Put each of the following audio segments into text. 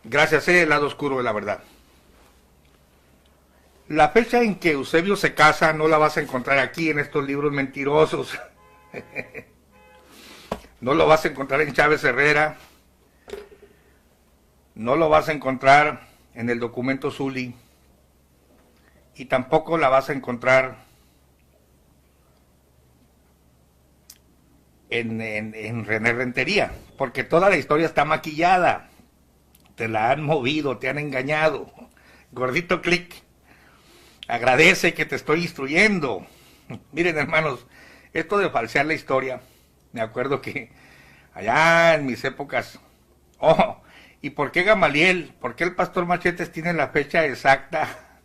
Gracias, el lado oscuro de la verdad. La fecha en que Eusebio se casa no la vas a encontrar aquí en estos libros mentirosos. No lo vas a encontrar en Chávez Herrera. No lo vas a encontrar en el documento Zully. Y tampoco la vas a encontrar en René Rentería. Porque toda la historia está maquillada. Te la han movido, te han engañado. Gordito clic. Agradece que te estoy instruyendo. Miren, hermanos, esto de falsear la historia, me acuerdo que allá en mis épocas, oh, ¿y por qué Gamaliel? ¿Por qué el pastor Machetes tiene la fecha exacta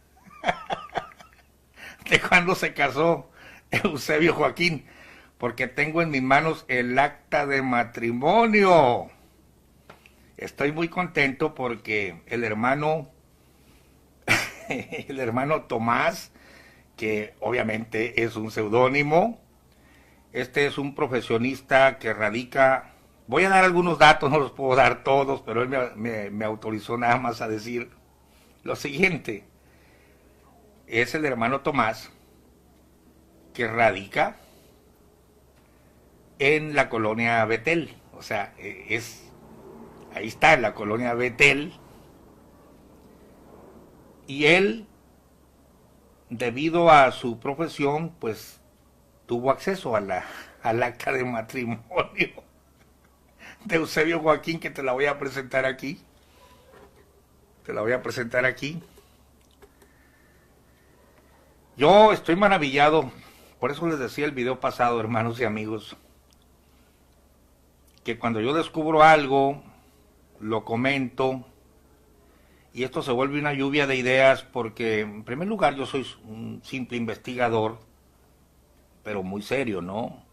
de cuando se casó Eusebio Joaquín? Porque tengo en mis manos el acta de matrimonio. Estoy muy contento porque el hermano Tomás, que obviamente es un seudónimo, este es un profesionista que radica, voy a dar algunos datos, no los puedo dar todos, pero él me autorizó nada más a decir lo siguiente. Es el hermano Tomás que radica en la colonia Betel, o sea, ahí está, en la colonia Betel, y él, debido a su profesión, pues tuvo acceso al acta de matrimonio de Eusebio Joaquín, que te la voy a presentar aquí. Te la voy a presentar aquí. Yo estoy maravillado, por eso les decía el video pasado, hermanos y amigos, que cuando yo descubro algo, lo comento, y esto se vuelve una lluvia de ideas porque, en primer lugar, yo soy un simple investigador, pero muy serio, ¿no?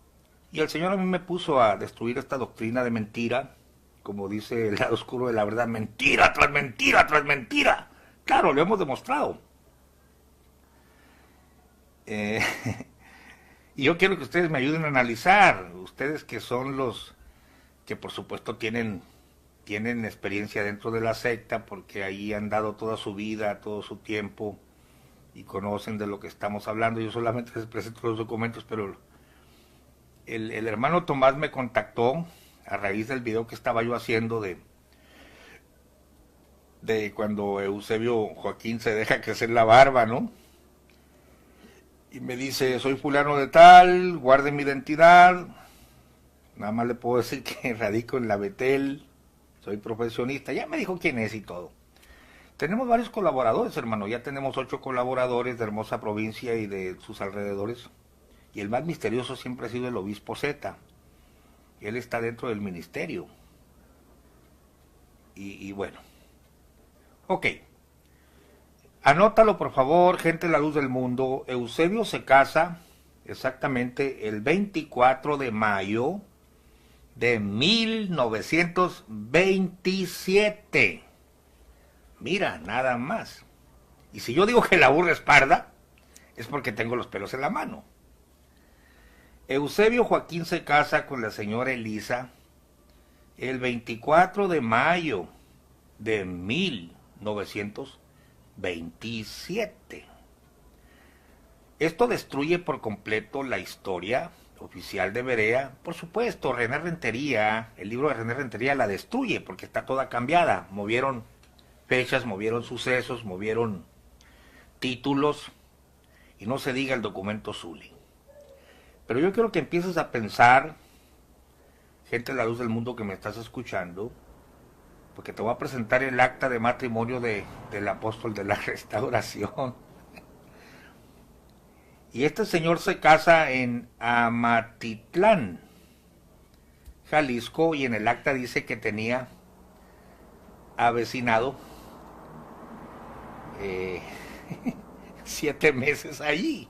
Y el Señor a mí me puso a destruir esta doctrina de mentira, como dice el lado oscuro de la verdad, mentira tras mentira tras mentira. Claro, lo hemos demostrado. Y yo quiero que ustedes me ayuden a analizar, ustedes que son los que por supuesto tienen experiencia dentro de la secta, porque ahí han dado toda su vida, todo su tiempo, y conocen de lo que estamos hablando. Yo solamente les presento los documentos, pero el hermano Tomás me contactó a raíz del video que estaba yo haciendo de cuando Eusebio Joaquín se deja crecer la barba, ¿no? Y me dice, soy fulano de tal, guarde mi identidad, nada más le puedo decir que radico en la Betel, soy profesionista, ya me dijo quién es y todo. Tenemos varios colaboradores, hermano, ya tenemos 8 colaboradores de hermosa provincia y de sus alrededores. Y el más misterioso siempre ha sido el obispo Z. Él está dentro del ministerio. Y bueno. Ok. Anótalo, por favor, gente de la luz del mundo. Eusebio se casa exactamente el 24 de mayo de 1927. Mira, nada más. Y si yo digo que la burra es parda, es porque tengo los pelos en la mano. Eusebio Joaquín se casa con la señora Elisa el 24 de mayo de 1927. Esto destruye por completo la historia oficial de Berea. Por supuesto, René Rentería, el libro de René Rentería la destruye porque está toda cambiada. Movieron fechas, movieron sucesos, movieron títulos, y no se diga el documento Zully. Pero yo quiero que empieces a pensar, gente de la luz del mundo que me estás escuchando, porque te voy a presentar el acta de matrimonio del apóstol de la restauración. Y este señor se casa en Amatitlán, Jalisco, y en el acta dice que tenía avecinado 7 meses allí.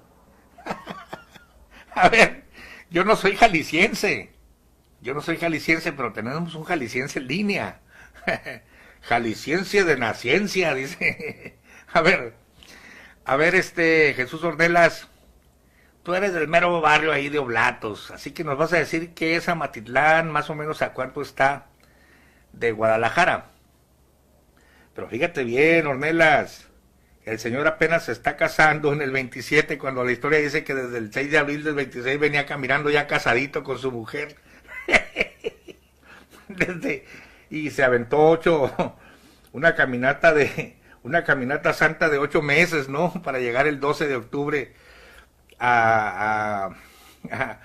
A ver, yo no soy jalisciense, pero tenemos un jalisciense en línea. Jalisciense de naciencia, dice. A ver, Jesús Ornelas, tú eres del mero barrio ahí de Oblatos, así que nos vas a decir qué es Amatitlán, más o menos a cuánto está de Guadalajara. Pero fíjate bien, Ornelas, el señor apenas se está casando en el 27, cuando la historia dice que desde el 6 de abril del 26 venía caminando ya casadito con su mujer. Y se aventó una caminata santa de 8 meses, ¿no? Para llegar el 12 de octubre a, a,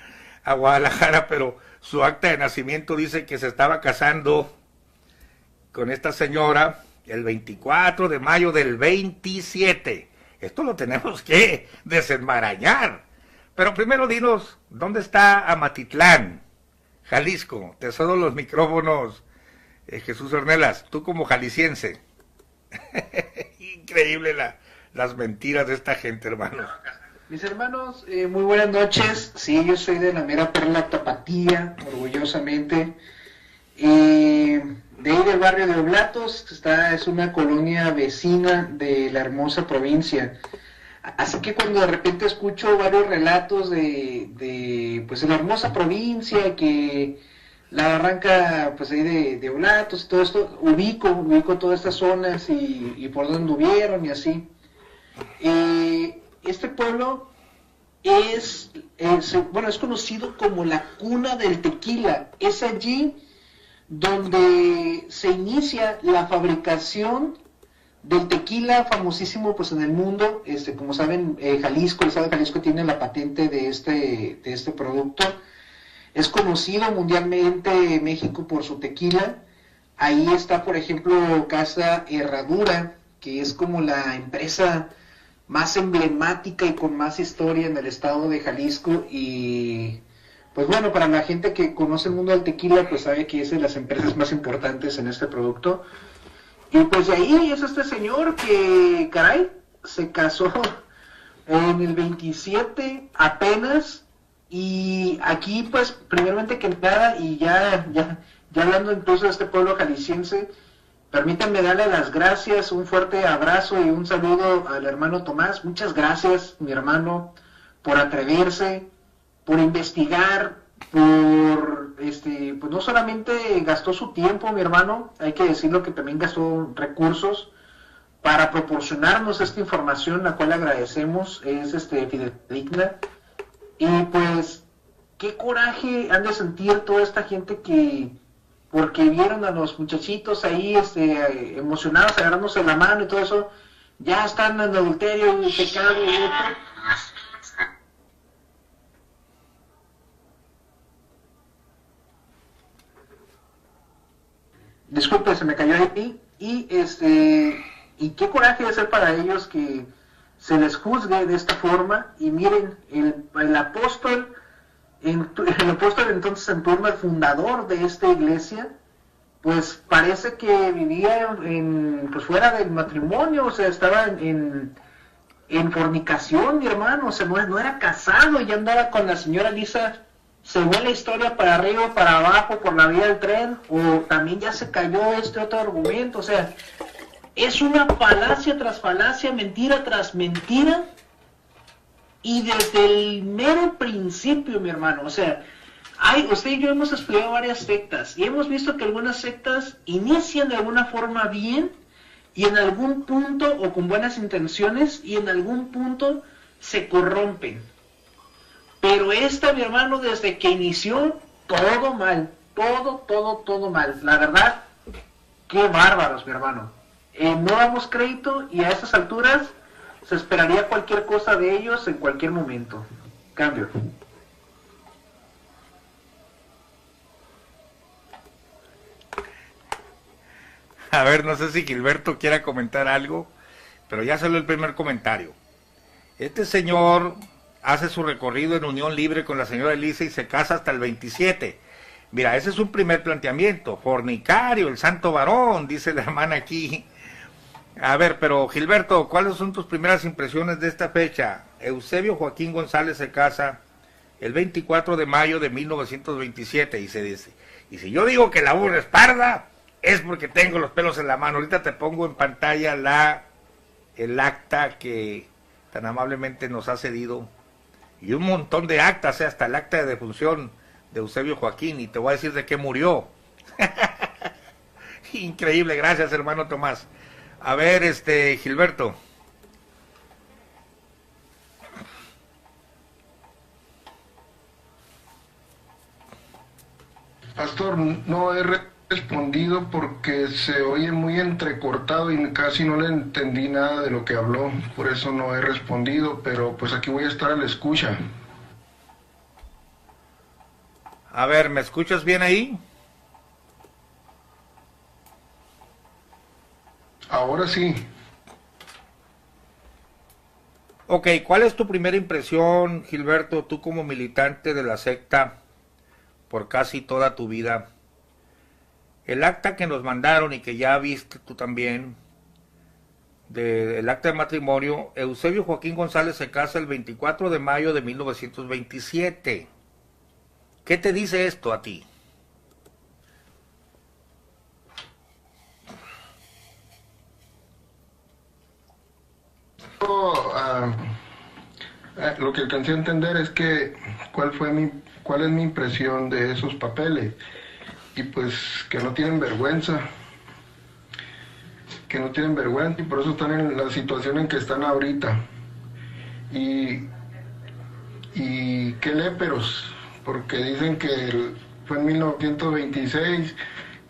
a Guadalajara, pero su acta de nacimiento dice que se estaba casando con esta señora el 24 de mayo del 27. Esto lo tenemos que desenmarañar. Pero primero dinos, ¿dónde está Amatitlán, Jalisco? Te cedo los micrófonos, Jesús Ornelas, tú como jalisciense. Increíble las mentiras de esta gente, hermano. Mis hermanos, muy buenas noches. Sí, yo soy de la mera perla Tapatía, orgullosamente. De ahí del barrio de Oblatos, es una colonia vecina de la hermosa provincia. Así que cuando de repente escucho varios relatos de la hermosa provincia, que la barranca pues ahí de Oblatos y todo esto, ubico todas estas zonas y por dónde anduvieron y así. Este pueblo es conocido como la cuna del tequila. Es allí donde se inicia la fabricación del tequila famosísimo pues en el mundo. Como saben, Jalisco, el estado de Jalisco tiene la patente de este producto. Es conocido mundialmente México por su tequila. Ahí está, por ejemplo, Casa Herradura, que es como la empresa más emblemática y con más historia en el estado de Jalisco. Y pues bueno, para la gente que conoce el mundo del tequila, pues sabe que es de las empresas más importantes en este producto. Y pues de ahí es este señor que, caray, se casó en el 27 apenas. Y aquí pues primeramente que nada, y ya hablando incluso de este pueblo jalisciense, permítanme darle las gracias, un fuerte abrazo y un saludo al hermano Tomás. Muchas gracias, mi hermano, por atreverse, por investigar, pues no solamente gastó su tiempo, mi hermano, hay que decirlo que también gastó recursos para proporcionarnos esta información, la cual agradecemos, es fidedigna. Y pues, qué coraje han de sentir toda esta gente que, porque vieron a los muchachitos ahí emocionados, agarrándose la mano y todo eso, ya están en adulterio y pecado y otro. Disculpe, se me cayó ahí. Y qué coraje de ser para ellos que se les juzgue de esta forma. Y miren, el apóstol entonces en turno, el fundador de esta iglesia, pues parece que vivía pues fuera del matrimonio, o sea, estaba en fornicación, mi hermano, o sea, no era casado, ya andaba con la señora Lisa. Se ve la historia para arriba, para abajo, por la vía del tren, o también ya se cayó este otro argumento. O sea, es una falacia tras falacia, mentira tras mentira, y desde el mero principio, mi hermano, o sea, usted y yo hemos estudiado varias sectas, y hemos visto que algunas sectas inician de alguna forma bien, y en algún punto, o con buenas intenciones, y en algún punto se corrompen. Pero esta, mi hermano, desde que inició, todo mal, todo mal. La verdad, qué bárbaros, mi hermano. No damos crédito y a estas alturas se esperaría cualquier cosa de ellos en cualquier momento. Cambio. A ver, no sé si Gilberto quiera comentar algo, pero ya salió el primer comentario. Este señor hace su recorrido en unión libre con la señora Elisa y se casa hasta el 27. Mira, ese es un primer planteamiento. Fornicario, el santo varón, dice la hermana aquí. A ver, pero Gilberto, ¿cuáles son tus primeras impresiones de esta fecha? Eusebio Joaquín González se casa el 24 de mayo de 1927 y se dice, y si yo digo que la burra es parda, es porque tengo los pelos en la mano. Ahorita te pongo en pantalla el acta que tan amablemente nos ha cedido, y un montón de actas, hasta el acta de defunción de Eusebio Joaquín, y te voy a decir de qué murió. Increíble, gracias hermano Tomás. A ver, Gilberto. Pastor, no he respondido porque se oye muy entrecortado y casi no le entendí nada de lo que habló, por eso no he respondido, pero pues aquí voy a estar a la escucha. A ver, ¿me escuchas bien ahí? Ahora sí. Ok, ¿cuál es tu primera impresión, Gilberto, tú como militante de la secta por casi toda tu vida? El acta que nos mandaron y que ya viste tú también, del acta de matrimonio, Eusebio Joaquín González se casa el 24 de mayo de 1927. ¿Qué te dice esto a ti? Lo que alcancé a entender es que cuál es mi impresión de esos papeles, y pues que no tienen vergüenza, y por eso están en la situación en que están ahorita, y qué léperos, porque dicen que fue en 1926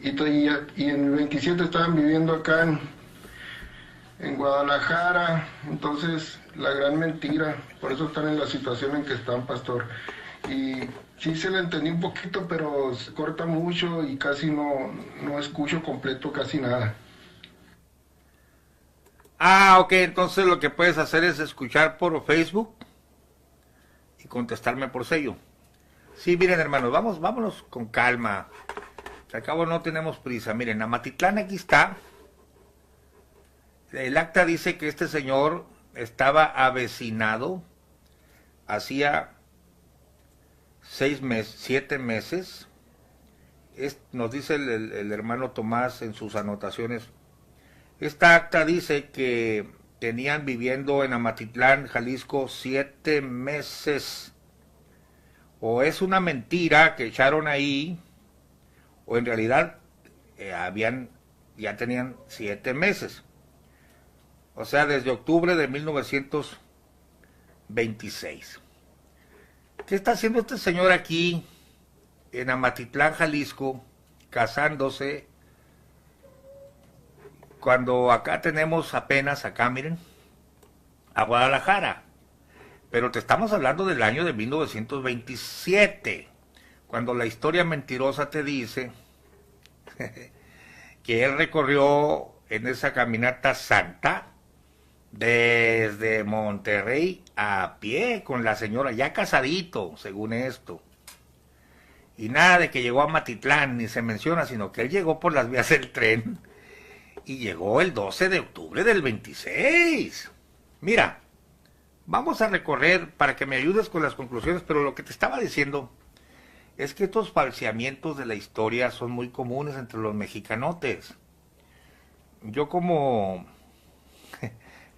y en el 27 estaban viviendo acá en Guadalajara. Entonces, la gran mentira, por eso están en la situación en que están, pastor. Y sí se le entendí un poquito, pero se corta mucho y casi no escucho completo casi nada. Ah, ok, entonces lo que puedes hacer es escuchar por Facebook y contestarme por sello. Sí, miren, hermanos, vámonos con calma. Al cabo no tenemos prisa. Miren, Amatitlán aquí está. El acta dice que este señor estaba avecinado hacía 7 meses. Nos dice el hermano Tomás en sus anotaciones. Esta acta dice que tenían viviendo en Amatitlán, Jalisco, 7 meses. O es una mentira que echaron ahí, o en realidad ya tenían 7 meses. O sea, desde octubre de 1926. ¿Qué está haciendo este señor aquí en Amatitlán, Jalisco, casándose, cuando acá tenemos apenas, miren, a Guadalajara? Pero te estamos hablando del año de 1927, cuando la historia mentirosa te dice que él recorrió en esa caminata santa desde Monterrey a pie con la señora, ya casadito, según esto. Y nada de que llegó a Matitlán, ni se menciona, sino que él llegó por las vías del tren y llegó el 12 de octubre del 26. Mira, vamos a recorrer para que me ayudes con las conclusiones, pero lo que te estaba diciendo es que estos falseamientos de la historia son muy comunes entre los mexicanotes. Yo como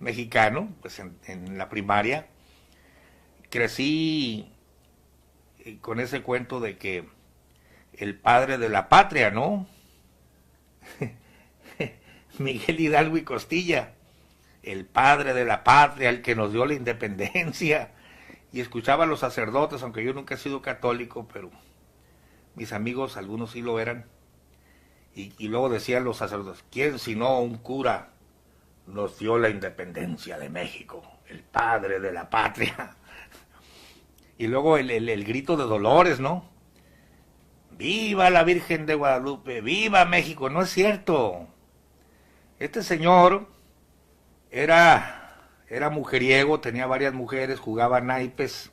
mexicano, pues en la primaria, crecí con ese cuento de que el padre de la patria, ¿no? Miguel Hidalgo y Costilla, el padre de la patria, el que nos dio la independencia. Y escuchaba a los sacerdotes, aunque yo nunca he sido católico, pero mis amigos, algunos sí lo eran. Y luego decían los sacerdotes, ¿quién sino un cura nos dio la independencia de México? El padre de la patria. Y luego el grito de Dolores, ¿no? ¡Viva la Virgen de Guadalupe! ¡Viva México! No es cierto. Este señor era mujeriego, tenía varias mujeres, jugaba naipes,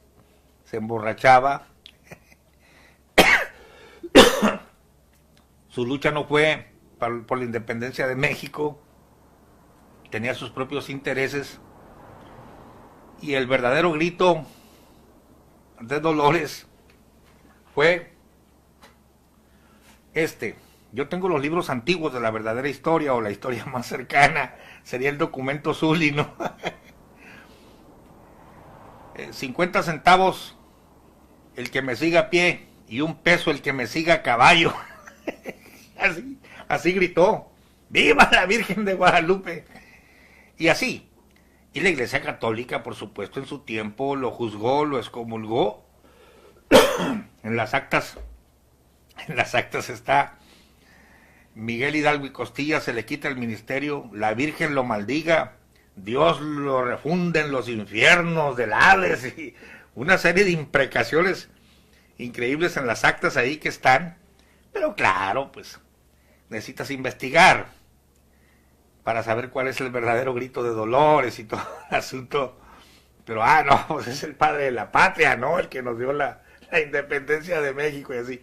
se emborrachaba. Su lucha no fue por la independencia de México, tenía sus propios intereses. Y el verdadero grito de Dolores fue yo tengo los libros antiguos de la verdadera historia, o la historia más cercana sería el documento Zuli, ¿no? 50 centavos el que me siga a pie y 1 peso el que me siga a caballo. Así gritó. ¡Viva la Virgen de Guadalupe! Y así. Y la Iglesia Católica, por supuesto, en su tiempo lo juzgó, lo excomulgó. En las actas está Miguel Hidalgo y Costilla, se le quita el ministerio, la Virgen lo maldiga, Dios lo refunde en los infiernos del Hades, y una serie de imprecaciones increíbles en las actas ahí que están. Pero claro, pues necesitas investigar para saber cuál es el verdadero grito de Dolores y todo el asunto. Pero no, pues es el padre de la patria, ¿no? El que nos dio la independencia de México y así.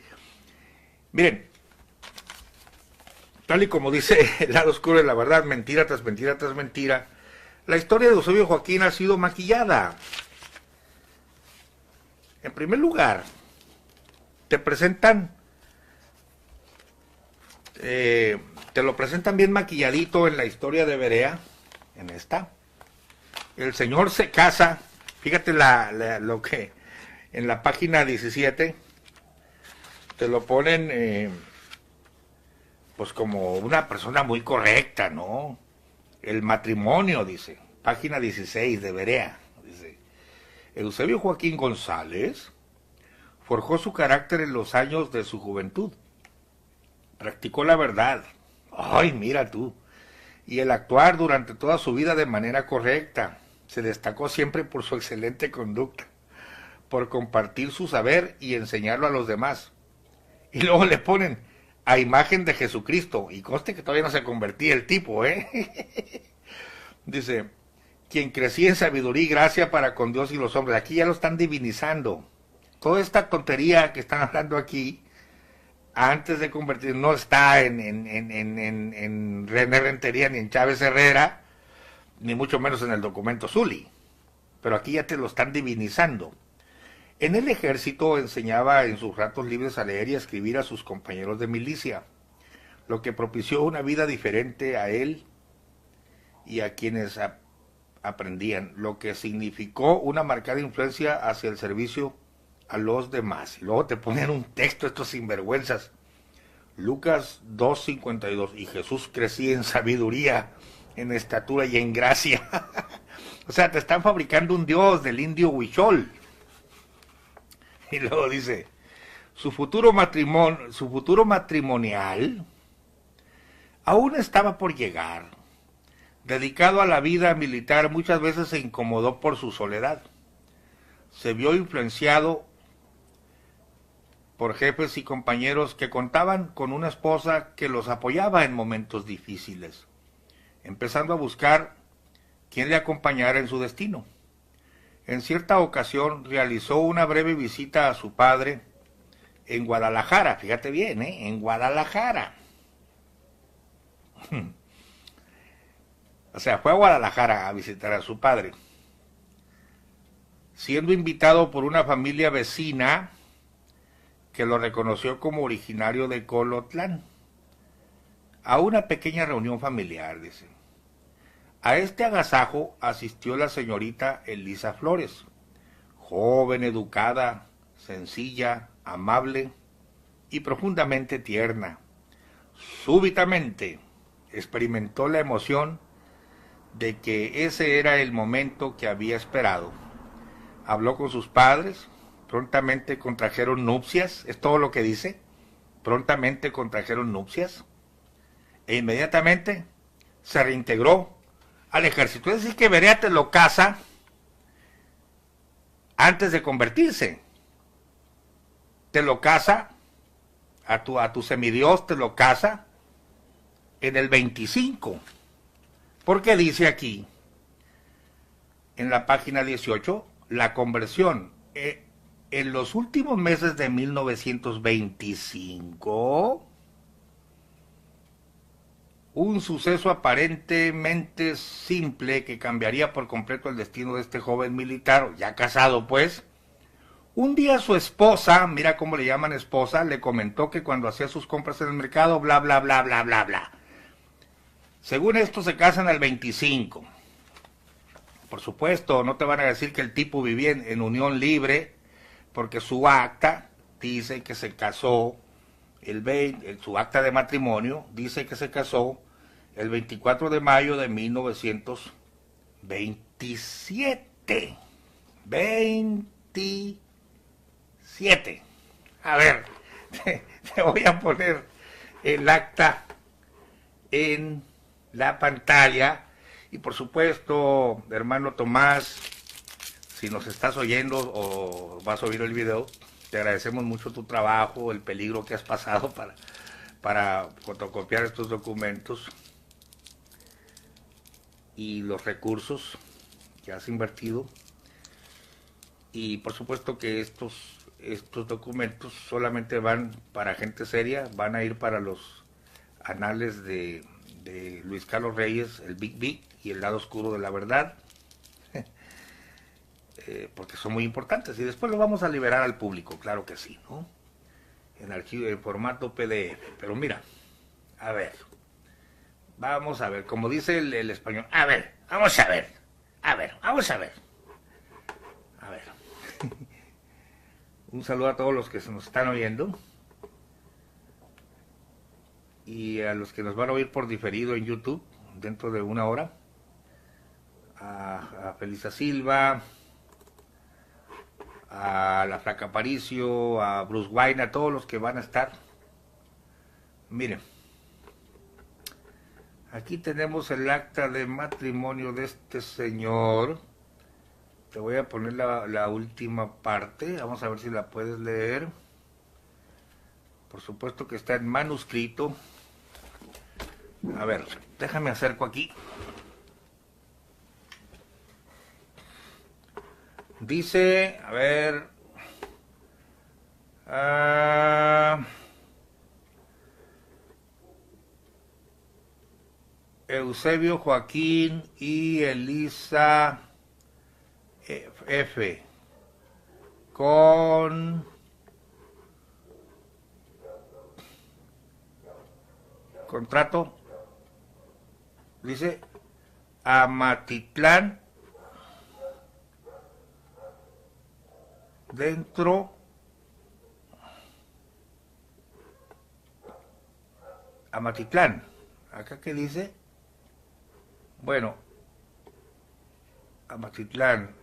Miren, tal y como dice el lado oscuro de la verdad, mentira tras mentira tras mentira, la historia de Eusebio Joaquín ha sido maquillada. En primer lugar, te lo presentan bien maquilladito en la historia de Berea, en esta. El señor se casa, fíjate lo que en la página 17 te lo ponen pues como una persona muy correcta, ¿no? El matrimonio, dice, página 16 de Berea, dice, Eusebio Joaquín González forjó su carácter en los años de su juventud, practicó la verdad, ay, mira tú, y el actuar durante toda su vida de manera correcta. Se destacó siempre por su excelente conducta, por compartir su saber y enseñarlo a los demás. Y luego le ponen a imagen de Jesucristo, y conste que todavía no se convertía el tipo, Dice, quien crecía en sabiduría y gracia para con Dios y los hombres. Aquí ya lo están divinizando. Toda esta tontería que están hablando aquí, antes de convertir, no está en René Rentería ni en Chávez Herrera, ni mucho menos en el documento Zuli, pero aquí ya te lo están divinizando. En el ejército enseñaba en sus ratos libres a leer y a escribir a sus compañeros de milicia, lo que propició una vida diferente a él y a quienes aprendían, lo que significó una marcada influencia hacia el servicio a los demás. Y luego te ponen un texto estos sinvergüenzas, Lucas 2:52, y Jesús crecía en sabiduría, en estatura y en gracia. O sea, te están fabricando un dios del indio Huichol. Y luego dice, su futuro matrimonial aún estaba por llegar. Dedicado a la vida militar, muchas veces se incomodó por su soledad. Se vio influenciado por jefes y compañeros que contaban con una esposa que los apoyaba en momentos difíciles, empezando a buscar quién le acompañara en su destino. En cierta ocasión realizó una breve visita a su padre en Guadalajara, fíjate bien, en Guadalajara. O sea, fue a Guadalajara a visitar a su padre, siendo invitado por una familia vecina que lo reconoció como originario de Colotlán, a una pequeña reunión familiar, dice. A este agasajo asistió la señorita Elisa Flores, joven, educada, sencilla, amable y profundamente tierna. Súbitamente experimentó la emoción de que ese era el momento que había esperado. Habló con sus padres, prontamente contrajeron nupcias, es todo lo que dice, prontamente contrajeron nupcias, e inmediatamente se reintegró al ejército. Es decir, que Berea te lo casa antes de convertirse. Te lo casa, a tu semidios te lo casa en el 25. Porque dice aquí, en la página 18, la conversión en los últimos meses de 1925, un suceso aparentemente simple que cambiaría por completo el destino de este joven militar, ya casado pues. Un día su esposa, mira cómo le llaman esposa, le comentó que cuando hacía sus compras en el mercado, bla, bla, bla, bla, bla, bla. Según esto se casan al 25. Por supuesto, no te van a decir que el tipo vivía en unión libre, porque su acta dice que se casó, su acta de matrimonio dice que se casó el 24 de mayo de 1927. 27. A ver, te voy a poner el acta en la pantalla. Y por supuesto, hermano Tomás, si nos estás oyendo o vas a oír el video, te agradecemos mucho tu trabajo, el peligro que has pasado para fotocopiar estos documentos y los recursos que has invertido. Y por supuesto que estos documentos solamente van para gente seria, van a ir para los anales de Luis Carlos Reyes, el Big Big y el lado oscuro de la verdad, porque son muy importantes, y después lo vamos a liberar al público, claro que sí, ¿no? En archivo, en formato PDF. Pero mira, a ver, vamos a ver, como dice el español, a ver, vamos a ver, vamos a ver. Un saludo a todos los que se nos están oyendo y a los que nos van a oír por diferido en YouTube dentro de una hora. A Felisa Silva, a la Flaca Aparicio, a Bruce Wayne, a todos los que van a estar. Miren, aquí tenemos el acta de matrimonio de este señor. Te voy a poner la última parte, vamos a ver si la puedes leer. Por supuesto que está en manuscrito. A ver, déjame acerco aquí. Dice, a ver, Eusebio Joaquín y Elisa F. con contrato, dice Amatitlán, dentro Amatitlán, acá que dice, bueno, Amatitlán,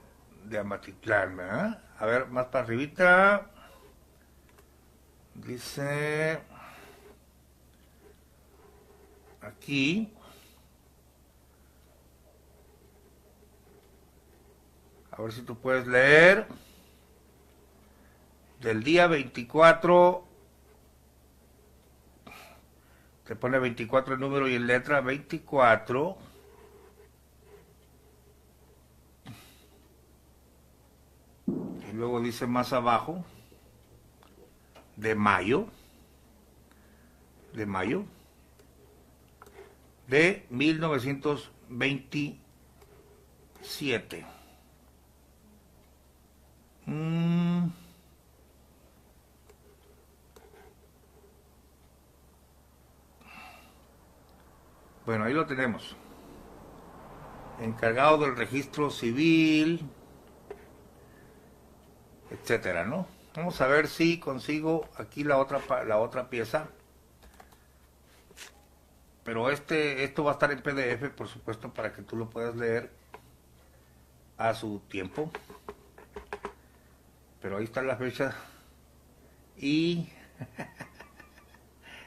de Amatitlán, ¿verdad? A ver, más para arribita, dice aquí, a ver si tú puedes leer, del día 24, te pone 24 el número y en letra 24, y luego dice más abajo, de mayo de 1927. Bueno, ahí lo tenemos. Encargado del registro civil, etcétera, ¿no? Vamos a ver si consigo aquí la otra pieza. Pero esto va a estar en PDF, por supuesto, para que tú lo puedas leer a su tiempo. Pero ahí está la fecha. Y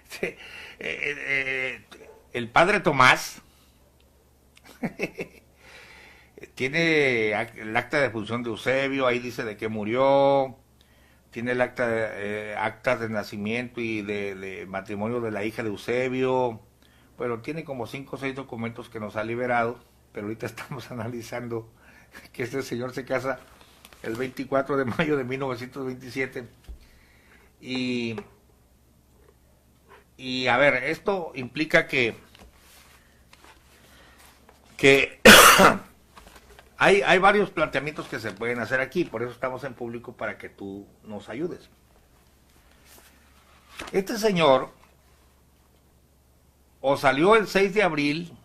sí, el padre Tomás tiene el acta de función de Eusebio, ahí dice de que murió, tiene el actas de nacimiento y de matrimonio de la hija de Eusebio. Bueno, tiene como 5 o 6 documentos que nos ha liberado, pero ahorita estamos analizando que este señor se casa el 24 de mayo de 1927. Y a ver, esto implica que hay varios planteamientos que se pueden hacer aquí, por eso estamos en público para que tú nos ayudes. Este señor o salió el 6 de abril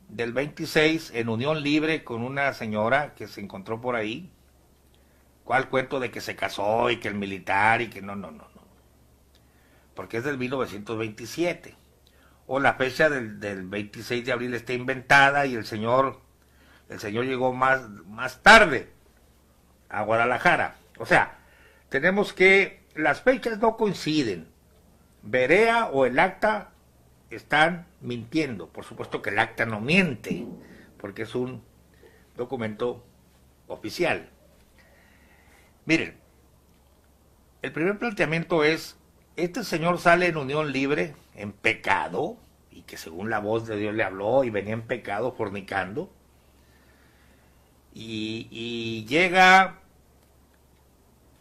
del 26 en unión libre con una señora que se encontró por ahí. ¿Cuál cuento de que se casó y que el militar y que no? Porque es del 1927. o la fecha del 26 de abril está inventada y el señor llegó más tarde a Guadalajara. O sea, tenemos que las fechas no coinciden. Berea o el acta están mintiendo. Por supuesto que el acta no miente, porque es un documento oficial. Miren, el primer planteamiento es, este señor sale en unión libre, en pecado, y que según la voz de Dios le habló y venía en pecado, fornicando, y llega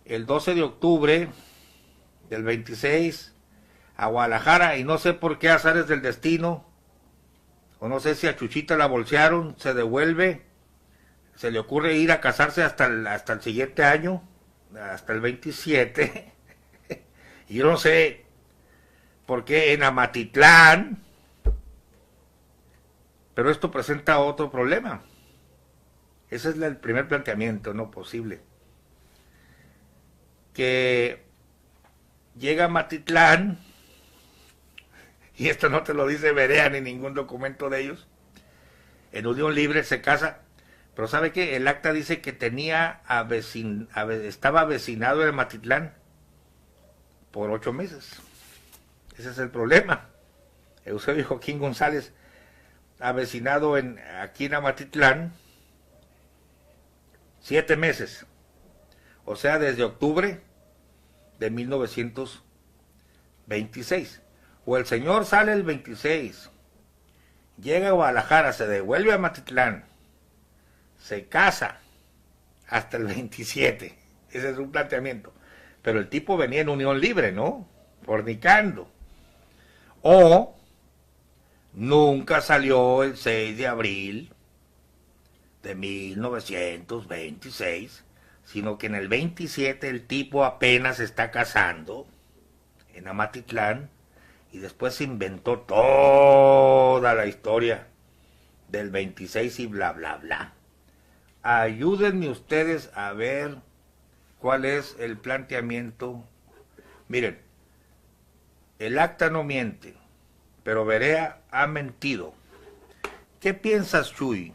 el 12 de octubre del 26 a Guadalajara, y no sé por qué azares del destino, o no sé si a Chuchita la bolsearon, se devuelve, se le ocurre ir a casarse hasta el siguiente año, hasta el 27, y yo no sé por qué en Amatitlán, pero esto presenta otro problema. Ese es el primer planteamiento, no posible. Que llega a Amatitlán, y esto no te lo dice Berea ni ningún documento de ellos, en unión libre se casa, pero ¿sabe qué? El acta dice que estaba avecinado en Amatitlán por 8 meses. Ese es el problema. Eusebio Joaquín González, avecinado aquí en Amatitlán, 7 meses. O sea, desde octubre de 1926. O el señor sale el 26, llega a Guadalajara, se devuelve a Amatitlán, se casa hasta el 27. Ese es un planteamiento. Pero el tipo venía en unión libre, ¿no? Fornicando. O nunca salió el 6 de abril de 1926, sino que en el 27 el tipo apenas está casando en Amatitlán y después se inventó toda la historia del 26 y bla, bla, bla. Ayúdenme ustedes a ver cuál es el planteamiento. Miren, el acta no miente, pero Berea ha mentido. ¿Qué piensas, Chuy?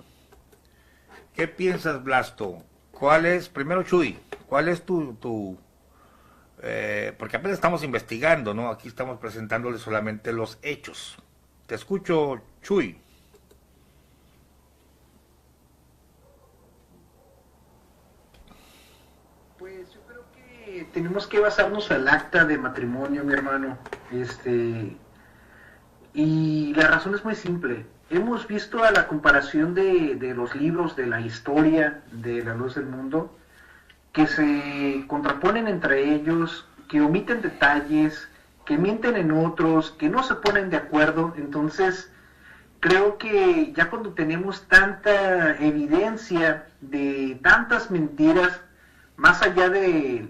¿Qué piensas, Blasto? ¿Cuál es, primero Chuy, cuál es tu porque apenas estamos investigando, ¿no? Aquí estamos presentándole solamente los hechos. Te escucho, Chuy. Pues yo creo que tenemos que basarnos al acta de matrimonio, mi hermano. Y la razón es muy simple. Hemos visto a la comparación de los libros de la historia de la luz del mundo, que se contraponen entre ellos, que omiten detalles, que mienten en otros, que no se ponen de acuerdo. Entonces, creo que ya cuando tenemos tanta evidencia de tantas mentiras, más allá de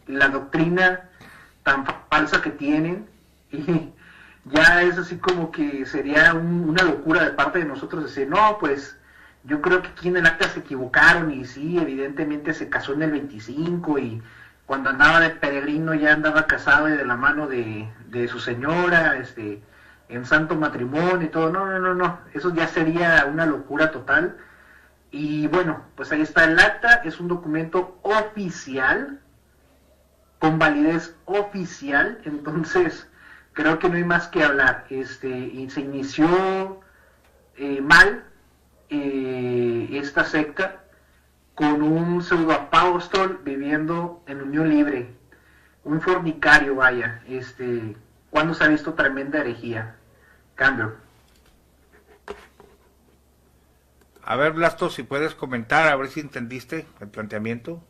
la doctrina tan falsa que tienen, y ya es así como que sería una locura de parte de nosotros decir, no, pues yo creo que aquí en el acta se equivocaron y sí, evidentemente se casó en el 25 y cuando andaba de peregrino ya andaba casado y de la mano de su señora, en santo matrimonio y todo. No, eso ya sería una locura total. Y bueno, pues ahí está el acta, es un documento oficial, con validez oficial, entonces creo que no hay más que hablar. Y se inició mal esta secta con un pseudoapóstol viviendo en unión libre, un fornicario, vaya. ¿Cuándo se ha visto tremenda herejía? Cambio. A ver, Blasto, si puedes comentar, a ver si entendiste el planteamiento.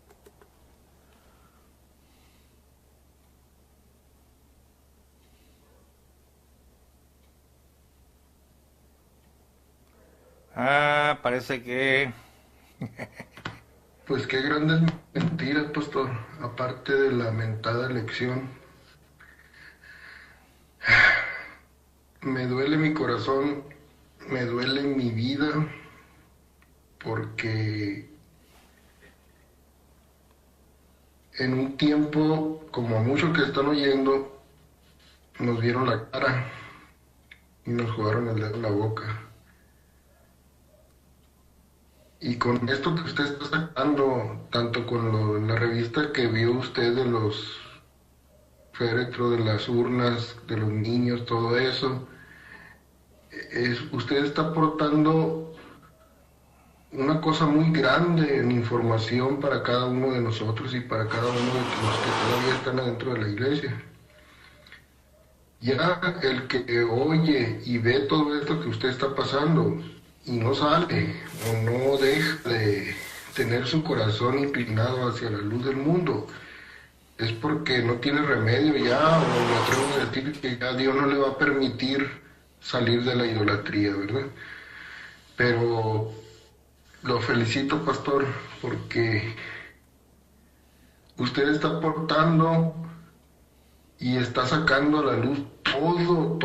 Parece que... Pues qué grandes mentiras, pastor, aparte de la mentada elección. Me duele mi corazón, me duele mi vida, porque en un tiempo, como muchos que están oyendo, nos vieron la cara y nos jugaron el dedo en la boca. Y con esto que usted está sacando, tanto con la revista que vio usted de los féretros, de las urnas, de los niños, todo eso, usted está aportando una cosa muy grande en información para cada uno de nosotros y para cada uno de los que todavía están adentro de la iglesia. Ya el que oye y ve todo esto que usted está pasando y no sale o no deja de tener su corazón inclinado hacia la luz del mundo, es porque no tiene remedio ya, o me atrevo a decir que ya Dios no le va a permitir salir de la idolatría, ¿verdad? Pero lo felicito, pastor, porque usted está aportando y está sacando a la luz todo,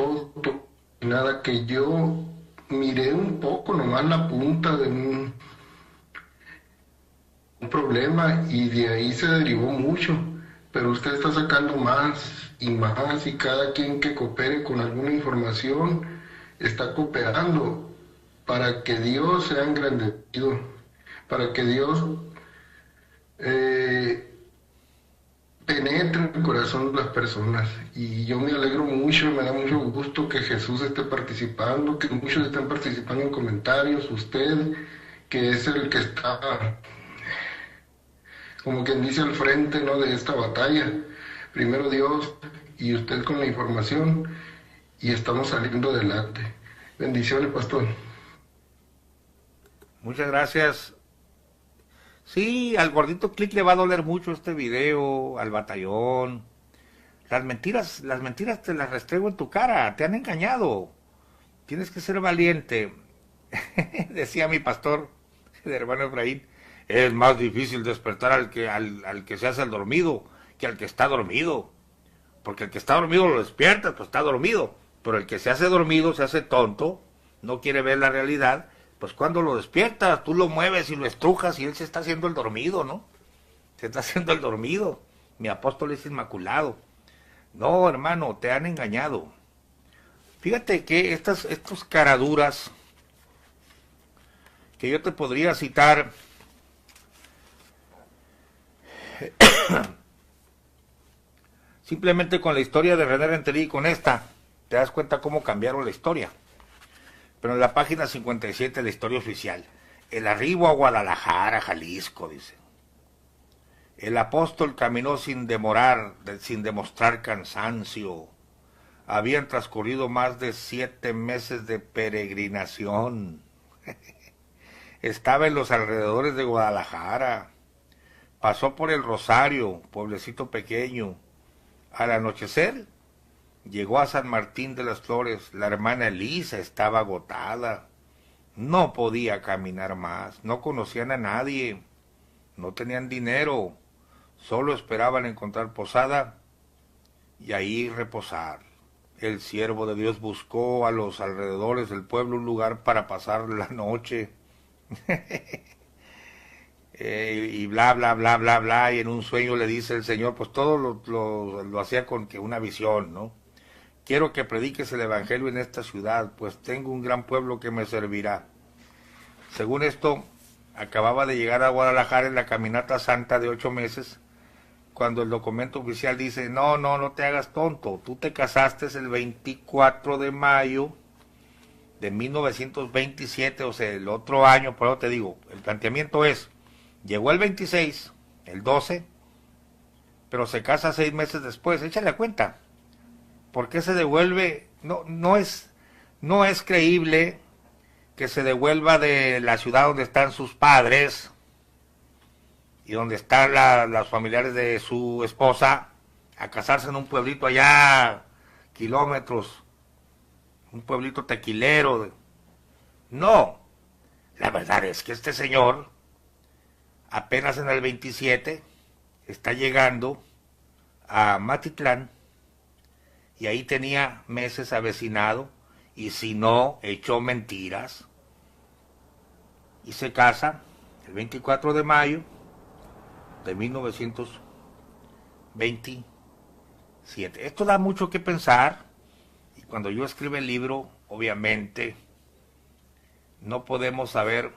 nada que yo miré un poco, nomás la punta de un problema, y de ahí se derivó mucho, pero usted está sacando más y más, y cada quien que coopere con alguna información está cooperando para que Dios sea engrandecido, para que Dios penetre en el corazón de las personas. Y yo me alegro mucho, me da mucho gusto que Jesús esté participando, que muchos estén participando en comentarios, usted, que es el que está, como quien dice, al frente, ¿no?, de esta batalla. Primero Dios y usted con la información, y estamos saliendo adelante. Bendiciones, pastor. Muchas gracias. Sí, al gordito Click le va a doler mucho este video, al batallón. Las mentiras te las restrego en tu cara, te han engañado. Tienes que ser valiente. Decía mi pastor, el hermano Efraín, es más difícil despertar al que se hace el dormido que al que está dormido. Porque el que está dormido lo despierta, pues está dormido. Pero el que se hace dormido, se hace tonto, no quiere ver la realidad. Pues cuando lo despiertas, tú lo mueves y lo estrujas y él se está haciendo el dormido, ¿no? Se está haciendo el dormido. Mi apóstol es inmaculado. No, hermano, te han engañado. Fíjate que estos caraduras que yo te podría citar, simplemente con la historia de René Rentería y con esta, te das cuenta cómo cambiaron la historia. Pero en la página 57 de la historia oficial, el arribo a Guadalajara, Jalisco, dice. El apóstol caminó sin demostrar cansancio. Habían transcurrido más de 7 meses de peregrinación. Estaba en los alrededores de Guadalajara. Pasó por el Rosario, pueblecito pequeño. Al anochecer, llegó a San Martín de las Flores. La hermana Elisa estaba agotada. No podía caminar más. No conocían a nadie. No tenían dinero. Solo esperaban encontrar posada y ahí reposar. El siervo de Dios buscó a los alrededores del pueblo un lugar para pasar la noche. Y bla, bla, bla, bla, bla. Y en un sueño le dice el Señor, pues todo lo hacía con que una visión, ¿no? Quiero que prediques el evangelio en esta ciudad, pues tengo un gran pueblo que me servirá. Según esto, acababa de llegar a Guadalajara en la caminata santa de 8 meses, cuando el documento oficial dice, no te hagas tonto, tú te casaste el 24 de mayo de 1927, o sea, el otro año. Por eso te digo, el planteamiento es, llegó el 26, el 12, pero se casa 6 meses después, échale a cuenta. ¿Por qué se devuelve? No es creíble que se devuelva de la ciudad donde están sus padres y donde están los familiares de su esposa a casarse en un pueblito allá, kilómetros, un pueblito tequilero. No, la verdad es que este señor apenas en el 27 está llegando a Matitlán, y ahí tenía meses avecinado, y si no, echó mentiras, y se casa el 24 de mayo de 1927. Esto da mucho que pensar, y cuando yo escriba el libro, obviamente, no podemos saber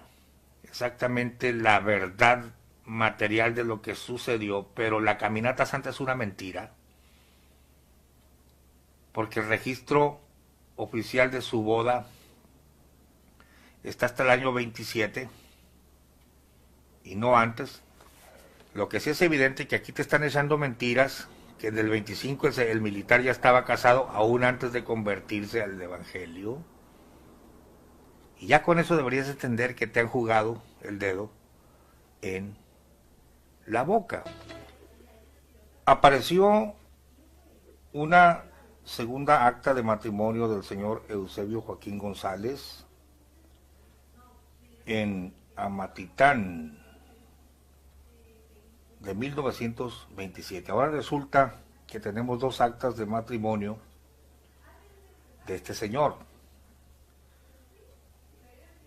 exactamente la verdad material de lo que sucedió, pero la caminata santa es una mentira, porque el registro oficial de su boda está hasta el año 27 y no antes. Lo que sí es evidente que aquí te están echando mentiras, que en el 25 el militar ya estaba casado aún antes de convertirse al evangelio. Y ya con eso deberías entender que te han jugado el dedo en la boca. Apareció una segunda acta de matrimonio del señor Eusebio Joaquín González en Amatitán de 1927. Ahora resulta que tenemos dos actas de matrimonio de este señor.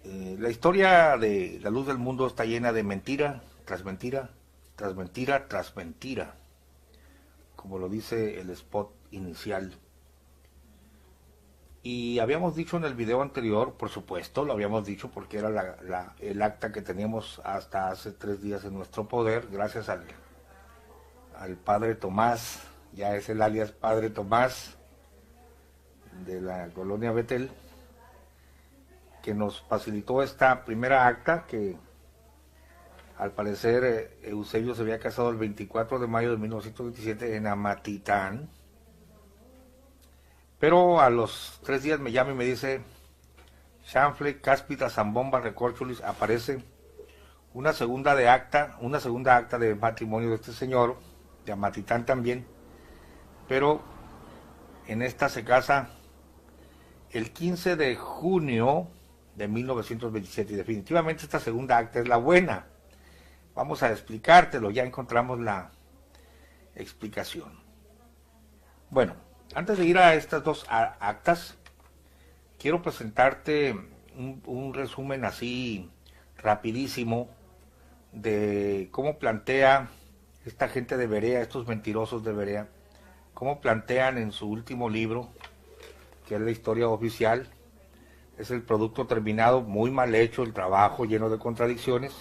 La historia de La Luz del Mundo está llena de mentira tras mentira, tras mentira, tras mentira, como lo dice el spot inicial. Y habíamos dicho en el video anterior, por supuesto, lo habíamos dicho porque era el acta que teníamos hasta hace 3 días en nuestro poder, gracias al padre Tomás, ya es el alias Padre Tomás de la colonia Betel, que nos facilitó esta primera acta, que al parecer Eusebio se había casado el 24 de mayo de 1927 en Amatitán, pero a los 3 días me llama y me dice: Chanfle, Cáspita, Zambomba, Recorcholis, aparece una segunda acta de matrimonio de este señor, de Amatitán también, pero en esta se casa el 15 de junio de 1927, y definitivamente esta segunda acta es la buena. Vamos a explicártelo, ya encontramos la explicación. Bueno, antes de ir a estas dos actas, quiero presentarte un resumen así rapidísimo de cómo plantea esta gente de Berea, estos mentirosos de Berea, cómo plantean en su último libro, que es la historia oficial. Es el producto terminado, muy mal hecho el trabajo, lleno de contradicciones,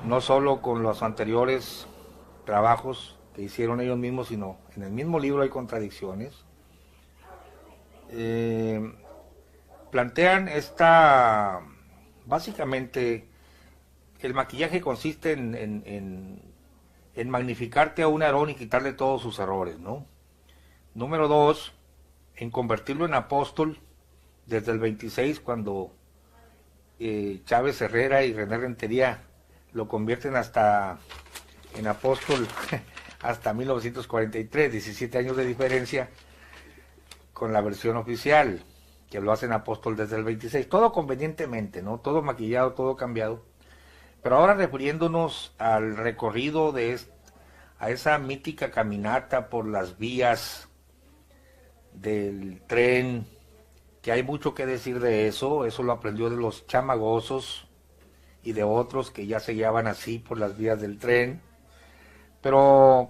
no solo con los anteriores trabajos que hicieron ellos mismos, sino en el mismo libro hay contradicciones. Plantean básicamente, el maquillaje consiste en magnificarte a un Aarón y quitarle todos sus errores, ¿no? Número 2, en convertirlo en apóstol desde el 26, cuando Chávez Herrera y René Rentería lo convierten en apóstol hasta 1943, 17 años de diferencia con la versión oficial, que lo hacen apóstol desde el 26, todo convenientemente, ¿no? Todo maquillado, todo cambiado. Pero ahora, refiriéndonos al recorrido a esa mítica caminata por las vías del tren, que hay mucho que decir de eso lo aprendió de los chamagosos y de otros que ya se guiaban así por las vías del tren. Pero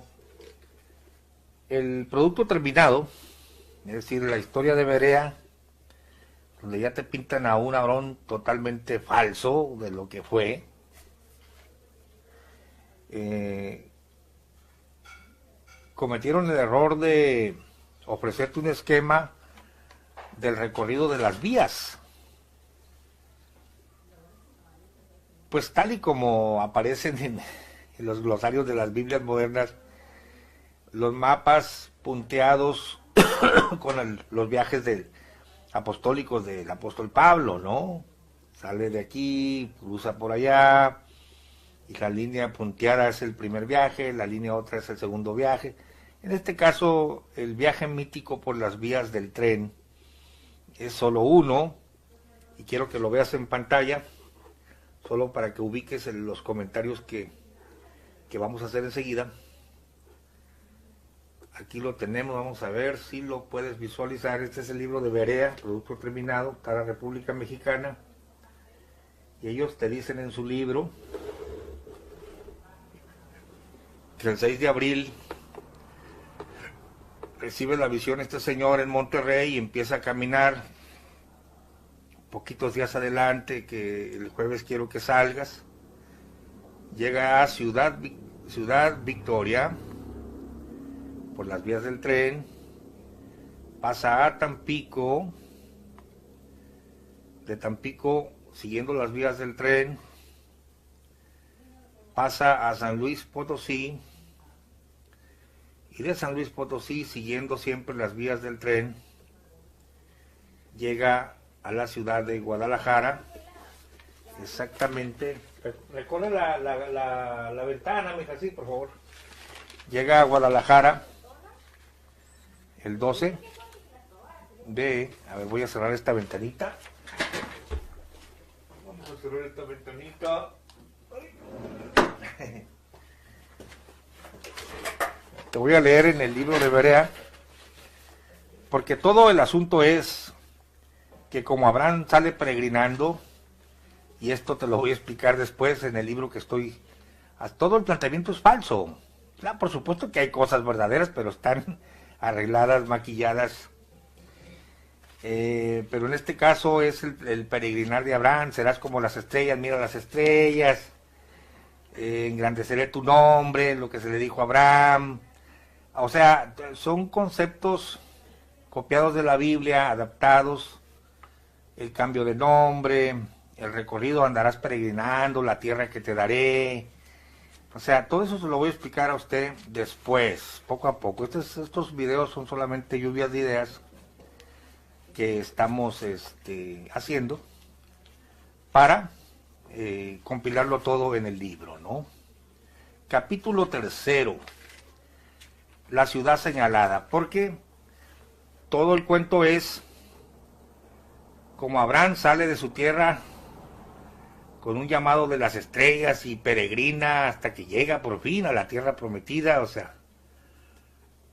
el producto terminado, es decir, la historia de Berea, donde ya te pintan a un Aarón totalmente falso de lo que fue, cometieron el error de ofrecerte un esquema del recorrido de las vías, pues tal y como aparecen en los glosarios de las Biblias modernas, los mapas punteados con los viajes apostólicos del apóstol Pablo, ¿no? Sale de aquí, cruza por allá, y la línea punteada es el primer viaje, la línea otra es el segundo viaje. En este caso, el viaje mítico por las vías del tren es solo uno, y quiero que lo veas en pantalla, solo para que ubiques los comentarios que vamos a hacer enseguida. Aquí lo tenemos, vamos a ver si lo puedes visualizar. Este es el libro de Berea, producto terminado, para República Mexicana, y ellos te dicen en su libro que el 6 de abril recibe la visión este señor en Monterrey y empieza a caminar poquitos días adelante, que el jueves quiero que salgas. Llega a Ciudad Victoria por las vías del tren, pasa a Tampico, de Tampico siguiendo las vías del tren, pasa a San Luis Potosí, y de San Luis Potosí, siguiendo siempre las vías del tren, llega a la ciudad de Guadalajara, exactamente, recorre la ventana, mija, sí, por favor. Llega a Guadalajara el 12 de, a ver, voy a cerrar esta ventanita. Vamos a cerrar esta ventanita. Te voy a leer en el libro de Berea, porque todo el asunto es que como Abraham sale peregrinando, y esto te lo voy a explicar después en el libro que estoy, todo el planteamiento es falso. Claro, por supuesto que hay cosas verdaderas, pero están arregladas, maquilladas. Pero en este caso es el peregrinar de Abraham, serás como las estrellas, mira las estrellas, engrandeceré tu nombre, lo que se le dijo a Abraham. O sea, son conceptos copiados de la Biblia, adaptados, el cambio de nombre, el recorrido, andarás peregrinando, la tierra que te daré. O sea, todo eso se lo voy a explicar a usted después, poco a poco. Estos videos son solamente lluvias de ideas que estamos haciendo para compilarlo todo en el libro, ¿no? Capítulo 3, la ciudad señalada, porque todo el cuento es como Abraham sale de su tierra con un llamado de las estrellas y peregrina hasta que llega por fin a la tierra prometida, o sea,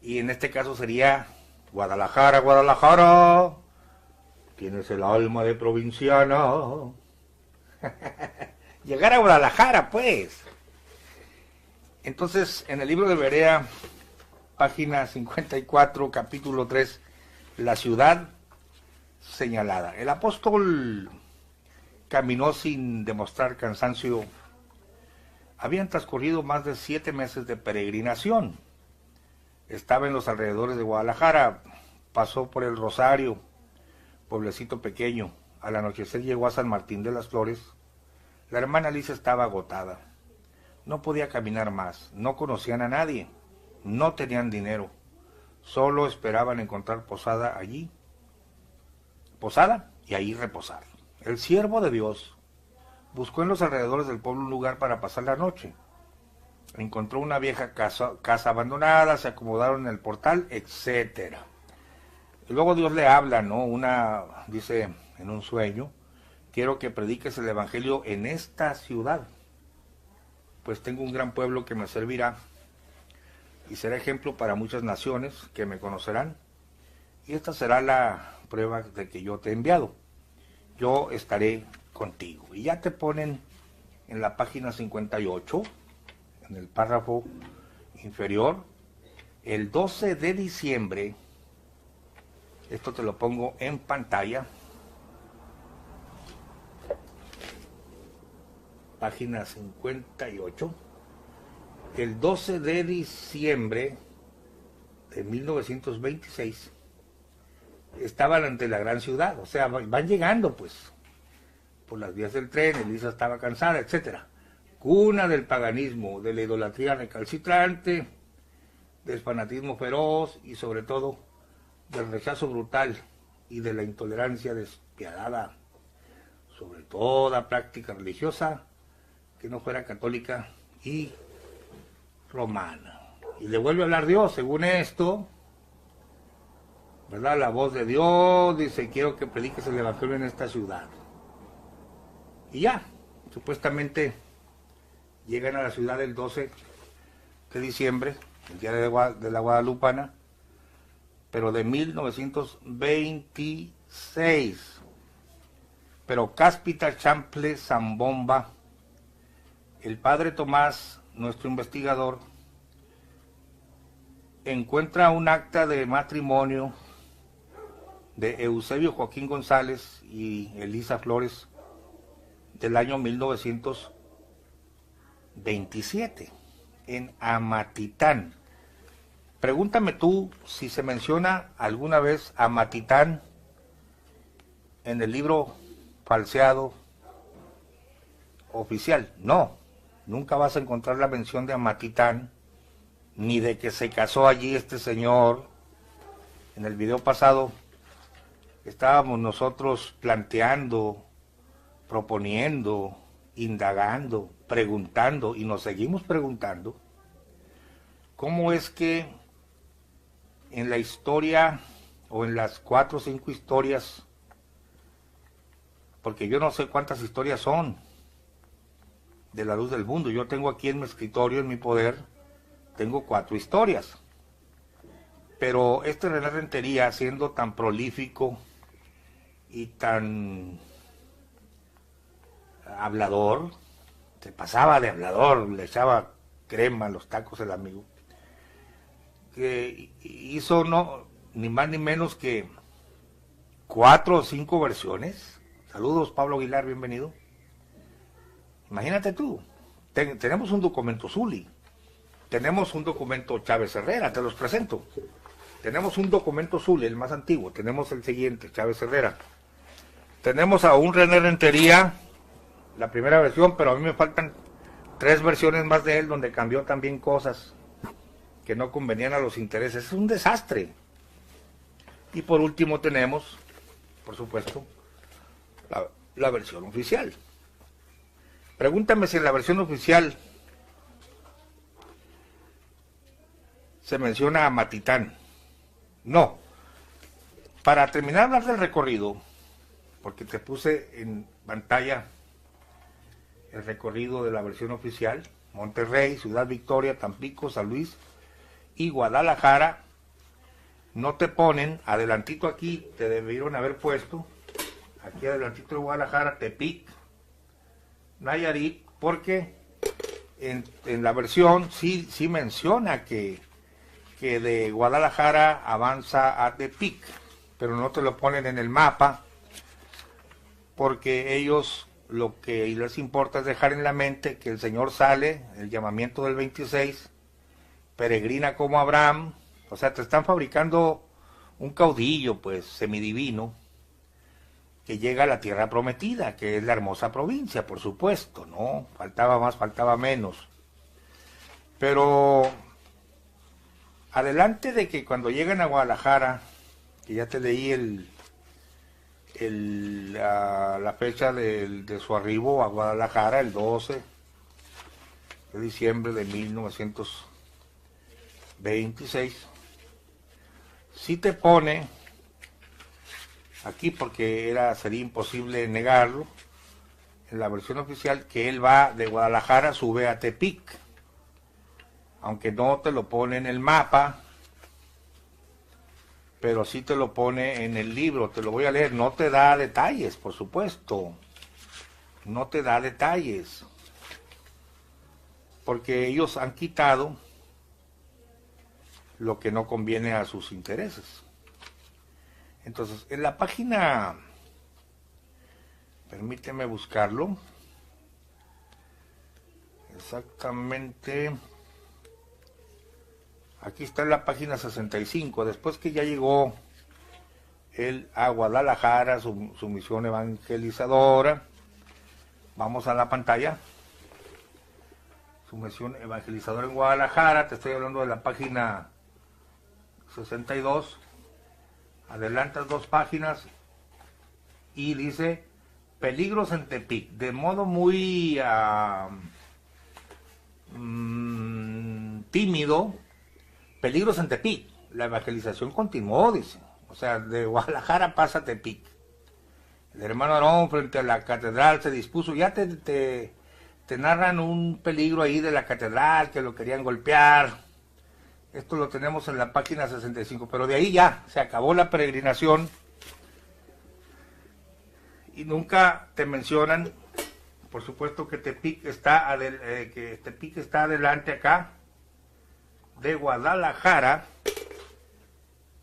y en este caso sería Guadalajara, Guadalajara, tienes el alma de provinciana. Llegar a Guadalajara, pues. Entonces, en el libro de Berea, página 54, capítulo 3, la ciudad señalada. El apóstol caminó sin demostrar cansancio. Habían transcurrido más de 7 meses de peregrinación. Estaba en los alrededores de Guadalajara, pasó por el Rosario, pueblecito pequeño. Al anochecer llegó a San Martín de las Flores. La hermana Lisa estaba agotada. No podía caminar más, no conocían a nadie, no tenían dinero, solo esperaban encontrar posada allí, posada y ahí reposar. El siervo de Dios buscó en los alrededores del pueblo un lugar para pasar la noche. Encontró una vieja casa abandonada, se acomodaron en el portal, etcétera. Y luego Dios le habla, ¿no? Dice en un sueño, quiero que prediques el evangelio en esta ciudad, pues tengo un gran pueblo que me servirá y será ejemplo para muchas naciones que me conocerán, y esta será la prueba de que yo te he enviado. Yo estaré contigo. Y ya te ponen en la página 58, en el párrafo inferior, el 12 de diciembre, esto te lo pongo en pantalla, página 58, el 12 de diciembre de 1926, estaban ante la gran ciudad, o sea, van llegando pues por las vías del tren, Elisa estaba cansada, etcétera. Cuna del paganismo, de la idolatría recalcitrante, del fanatismo feroz y sobre todo del rechazo brutal y de la intolerancia despiadada sobre toda práctica religiosa que no fuera católica y romana. Y le vuelve a hablar Dios, según esto, ¿verdad? La voz de Dios dice, quiero que prediques el evangelio en esta ciudad. Y ya, supuestamente llegan a la ciudad el 12 de diciembre, el día de la Guadalupana, pero de 1926. Pero cáspita, chample, zambomba, el padre Tomás, nuestro investigador, encuentra un acta de matrimonio de Eusebio Joaquín González y Elisa Flores del año 1927 en Amatitán. Pregúntame tú si se menciona alguna vez Amatitán en el libro falseado oficial. No, nunca vas a encontrar la mención de Amatitán, ni de que se casó allí este señor. En el video pasado estábamos nosotros planteando, proponiendo, indagando, preguntando, y nos seguimos preguntando, ¿cómo es que en la historia, o en las 4 o 5 historias, porque yo no sé cuántas historias son de La Luz del Mundo, yo tengo aquí en mi escritorio, en mi poder, tengo 4 historias, pero este René Rentería, siendo tan prolífico y tan hablador, se pasaba de hablador, le echaba crema a los tacos el amigo, que hizo no ni más ni menos que 4 o 5 versiones. Saludos, Pablo Aguilar, bienvenido. Imagínate tú, tenemos un documento Zuli, tenemos un documento Chávez Herrera, te los presento. Tenemos un documento Zuli, el más antiguo, tenemos el siguiente, Chávez Herrera. Tenemos a un René Rentería, la primera versión, pero a mí me faltan 3 versiones más de él donde cambió también cosas que no convenían a los intereses. Es un desastre. Y por último tenemos, por supuesto, la versión oficial. Pregúntame si en la versión oficial se menciona a Matitán. No. Para terminar de hablar del recorrido, porque te puse en pantalla el recorrido de la versión oficial: Monterrey, Ciudad Victoria, Tampico, San Luis y Guadalajara. No te ponen, adelantito aquí, te debieron haber puesto, aquí adelantito de Guadalajara, Tepic, Nayarit, porque en la versión sí menciona que de Guadalajara avanza a Tepic, pero no te lo ponen en el mapa, porque ellos lo que les importa es dejar en la mente que el Señor sale, el llamamiento del 26, peregrina como Abraham. O sea, te están fabricando un caudillo, pues, semidivino, que llega a la tierra prometida, que es la hermosa provincia, por supuesto, ¿no? Faltaba más, faltaba menos. Pero adelante de que cuando llegan a Guadalajara, que ya te leí la fecha de su arribo a Guadalajara, el 12 de diciembre de 1926, sí te pone aquí, porque sería imposible negarlo, en la versión oficial, que él va de Guadalajara, sube a Tepic, aunque no te lo pone en el mapa, pero sí te lo pone en el libro. Te lo voy a leer. No te da detalles, por supuesto, no te da detalles, porque ellos han quitado lo que no conviene a sus intereses. Entonces, en la página, permíteme buscarlo, exactamente, aquí está en la página 65, después que ya llegó él a Guadalajara, su misión evangelizadora. Vamos a la pantalla. Su misión evangelizadora en Guadalajara, te estoy hablando de la página 62. Adelantas 2 páginas y dice peligros en Tepic, de modo muy tímido. Peligros en Tepic, la evangelización continuó, dice. O sea, de Guadalajara pasa a Tepic. El hermano Aarón frente a la catedral se dispuso, ya te narran un peligro ahí de la catedral, que lo querían golpear. Esto lo tenemos en la página 65, pero de ahí ya se acabó la peregrinación y nunca te mencionan, por supuesto, que Tepic está adelante acá, de Guadalajara,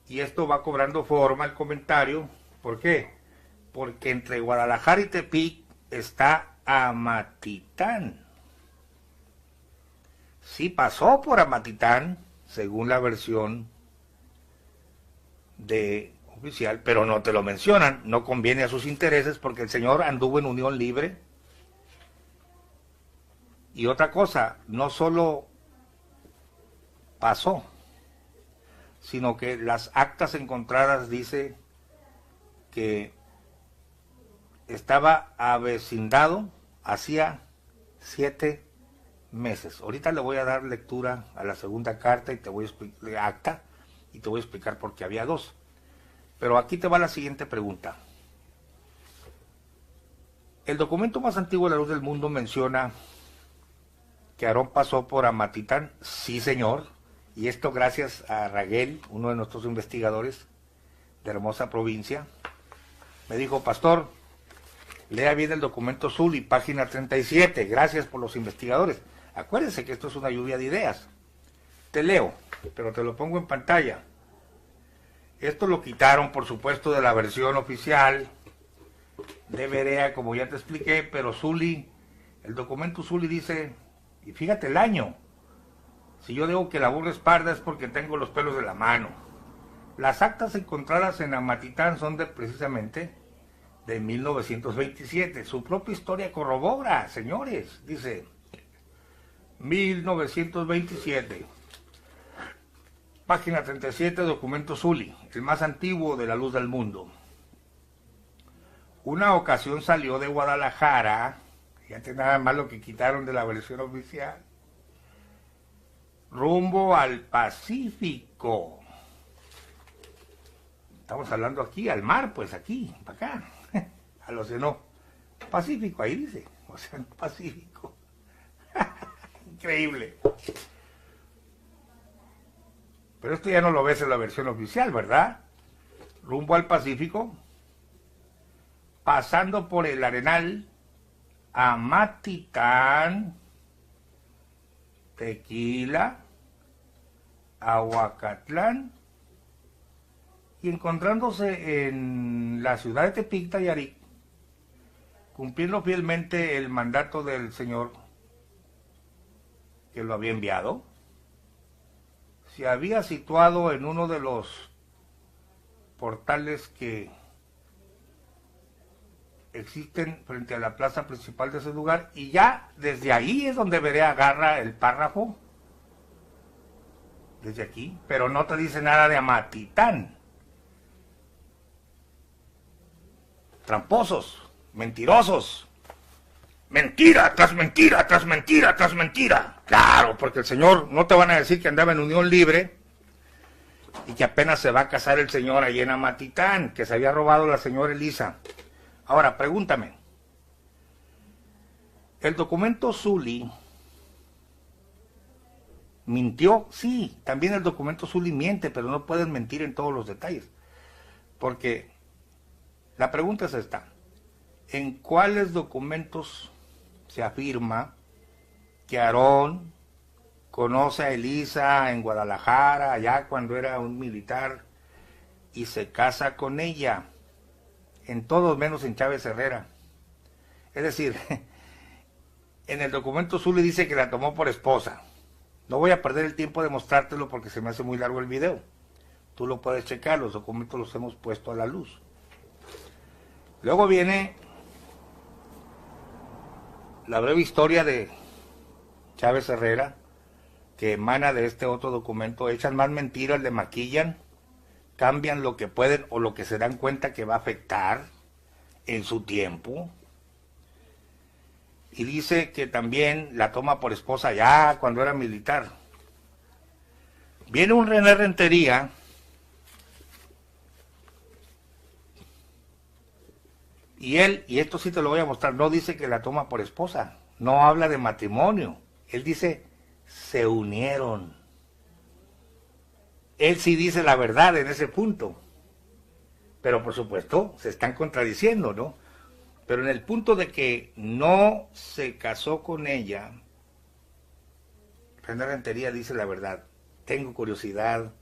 y esto va cobrando forma el comentario. ¿Por qué? Porque entre Guadalajara y Tepic está Amatitán. Sí pasó por Amatitán, según la versión de oficial, pero no te lo mencionan, no conviene a sus intereses porque el señor anduvo en unión libre. Y otra cosa, no solo pasó, sino que las actas encontradas dice que estaba avecindado hacía 7 meses. Ahorita le voy a dar lectura a la segunda carta y te voy a explicar acta y te voy a explicar por qué había 2. Pero aquí te va la siguiente pregunta. El documento más antiguo de la luz del mundo menciona que Aarón pasó por Amatitán. Sí, señor. Y esto gracias a Raguel, uno de nuestros investigadores de hermosa provincia. Me dijo, pastor, lea bien el documento Zuli, página 37. Gracias por los investigadores. Acuérdense que esto es una lluvia de ideas. Te leo, pero te lo pongo en pantalla. Esto lo quitaron, por supuesto, de la versión oficial de Berea, como ya te expliqué, pero Zuli, el documento Zuli dice, y fíjate el año, si yo digo que la burra es parda es porque tengo los pelos de la mano. Las actas encontradas en Amatitán son precisamente de 1927. Su propia historia corrobora, señores, dice 1927. Página 37, documento Zuli, el más antiguo de la luz del mundo. Una ocasión salió de Guadalajara, fíjate nada más lo que quitaron de la versión oficial, rumbo al Pacífico. Estamos hablando aquí, al mar, pues aquí, para acá, al océano Pacífico, ahí dice, océano Pacífico. Increíble. Pero esto ya no lo ves en la versión oficial, ¿verdad? Rumbo al Pacífico, pasando por el Arenal, Amatitán, Tequila, Ahuacatlán, y encontrándose en la ciudad de Tepic, Nayarit, cumpliendo fielmente el mandato del Señor que lo había enviado. Se había situado en uno de los portales que existen frente a la plaza principal de ese lugar, y ya desde ahí es donde Berea agarra el párrafo, desde aquí, pero no te dice nada de Amatitán. Tramposos, mentirosos. Mentira, tras mentira, tras mentira, tras mentira. Claro, porque el Señor, no te van a decir que andaba en unión libre y que apenas se va a casar el Señor allí en Amatitán, que se había robado la señora Elisa. Ahora, pregúntame. ¿El documento Zuli mintió? Sí, también el documento Zuli miente, pero no pueden mentir en todos los detalles. Porque la pregunta es esta. ¿En cuáles documentos se afirma que Aarón conoce a Elisa en Guadalajara, allá cuando era un militar, y se casa con ella? En todos menos en Chávez Herrera. Es decir, en el documento Zuli dice que la tomó por esposa. No voy a perder el tiempo de mostrártelo porque se me hace muy largo el video. Tú lo puedes checar, los documentos los hemos puesto a la luz. Luego viene la breve historia de Chávez Herrera, que emana de este otro documento. Echan más mentiras, le maquillan, cambian lo que pueden o lo que se dan cuenta que va a afectar en su tiempo. Y dice que también la toma por esposa ya cuando era militar. Viene un René Rentería y él, y esto sí te lo voy a mostrar, no dice que la toma por esposa, no habla de matrimonio, él dice se unieron. Él sí dice la verdad en ese punto, pero por supuesto se están contradiciendo, ¿no? Pero en el punto de que no se casó con ella, René Rentería dice la verdad. tengo curiosidad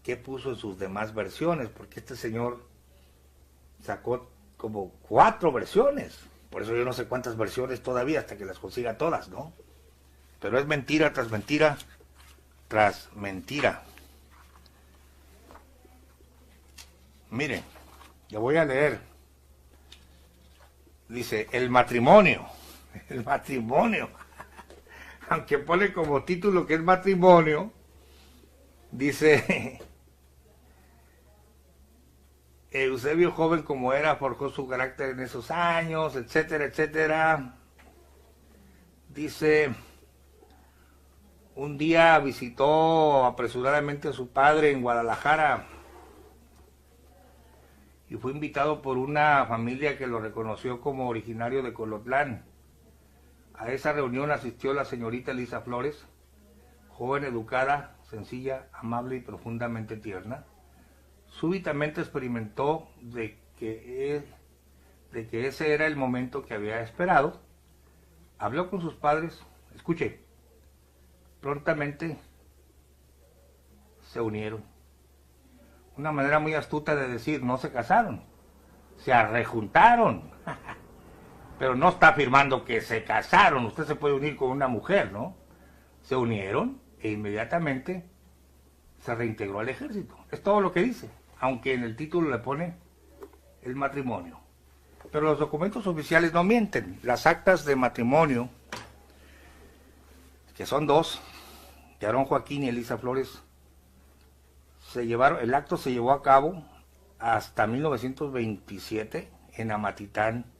qué puso en sus demás versiones, porque este señor sacó como 4 versiones. Por eso yo no sé cuántas versiones todavía, hasta que las consiga todas, ¿no? Pero es mentira tras mentira tras mentira. Miren, le voy a leer. Dice, el matrimonio, aunque pone como título que es matrimonio, dice, Eusebio, joven como era, forjó su carácter en esos años, etcétera, etcétera. Dice, un día visitó apresuradamente a su padre en Guadalajara y fue invitado por una familia que lo reconoció como originario de Colotlán. A esa reunión asistió la señorita Elisa Flores, joven educada, sencilla, amable y profundamente tierna. Súbitamente experimentó de que ese era el momento que había esperado. Habló con sus padres, escuche, prontamente se unieron. Una manera muy astuta de decir, no se casaron, se arrejuntaron. Pero no está afirmando que se casaron, usted se puede unir con una mujer, ¿no? Se unieron e inmediatamente se reintegró al ejército. Es todo lo que dice, aunque en el título le pone el matrimonio. Pero los documentos oficiales no mienten. Las actas de matrimonio, que son 2, de Aarón Joaquín y Elisa Flores, el acto se llevó a cabo hasta 1927 en Amatitán,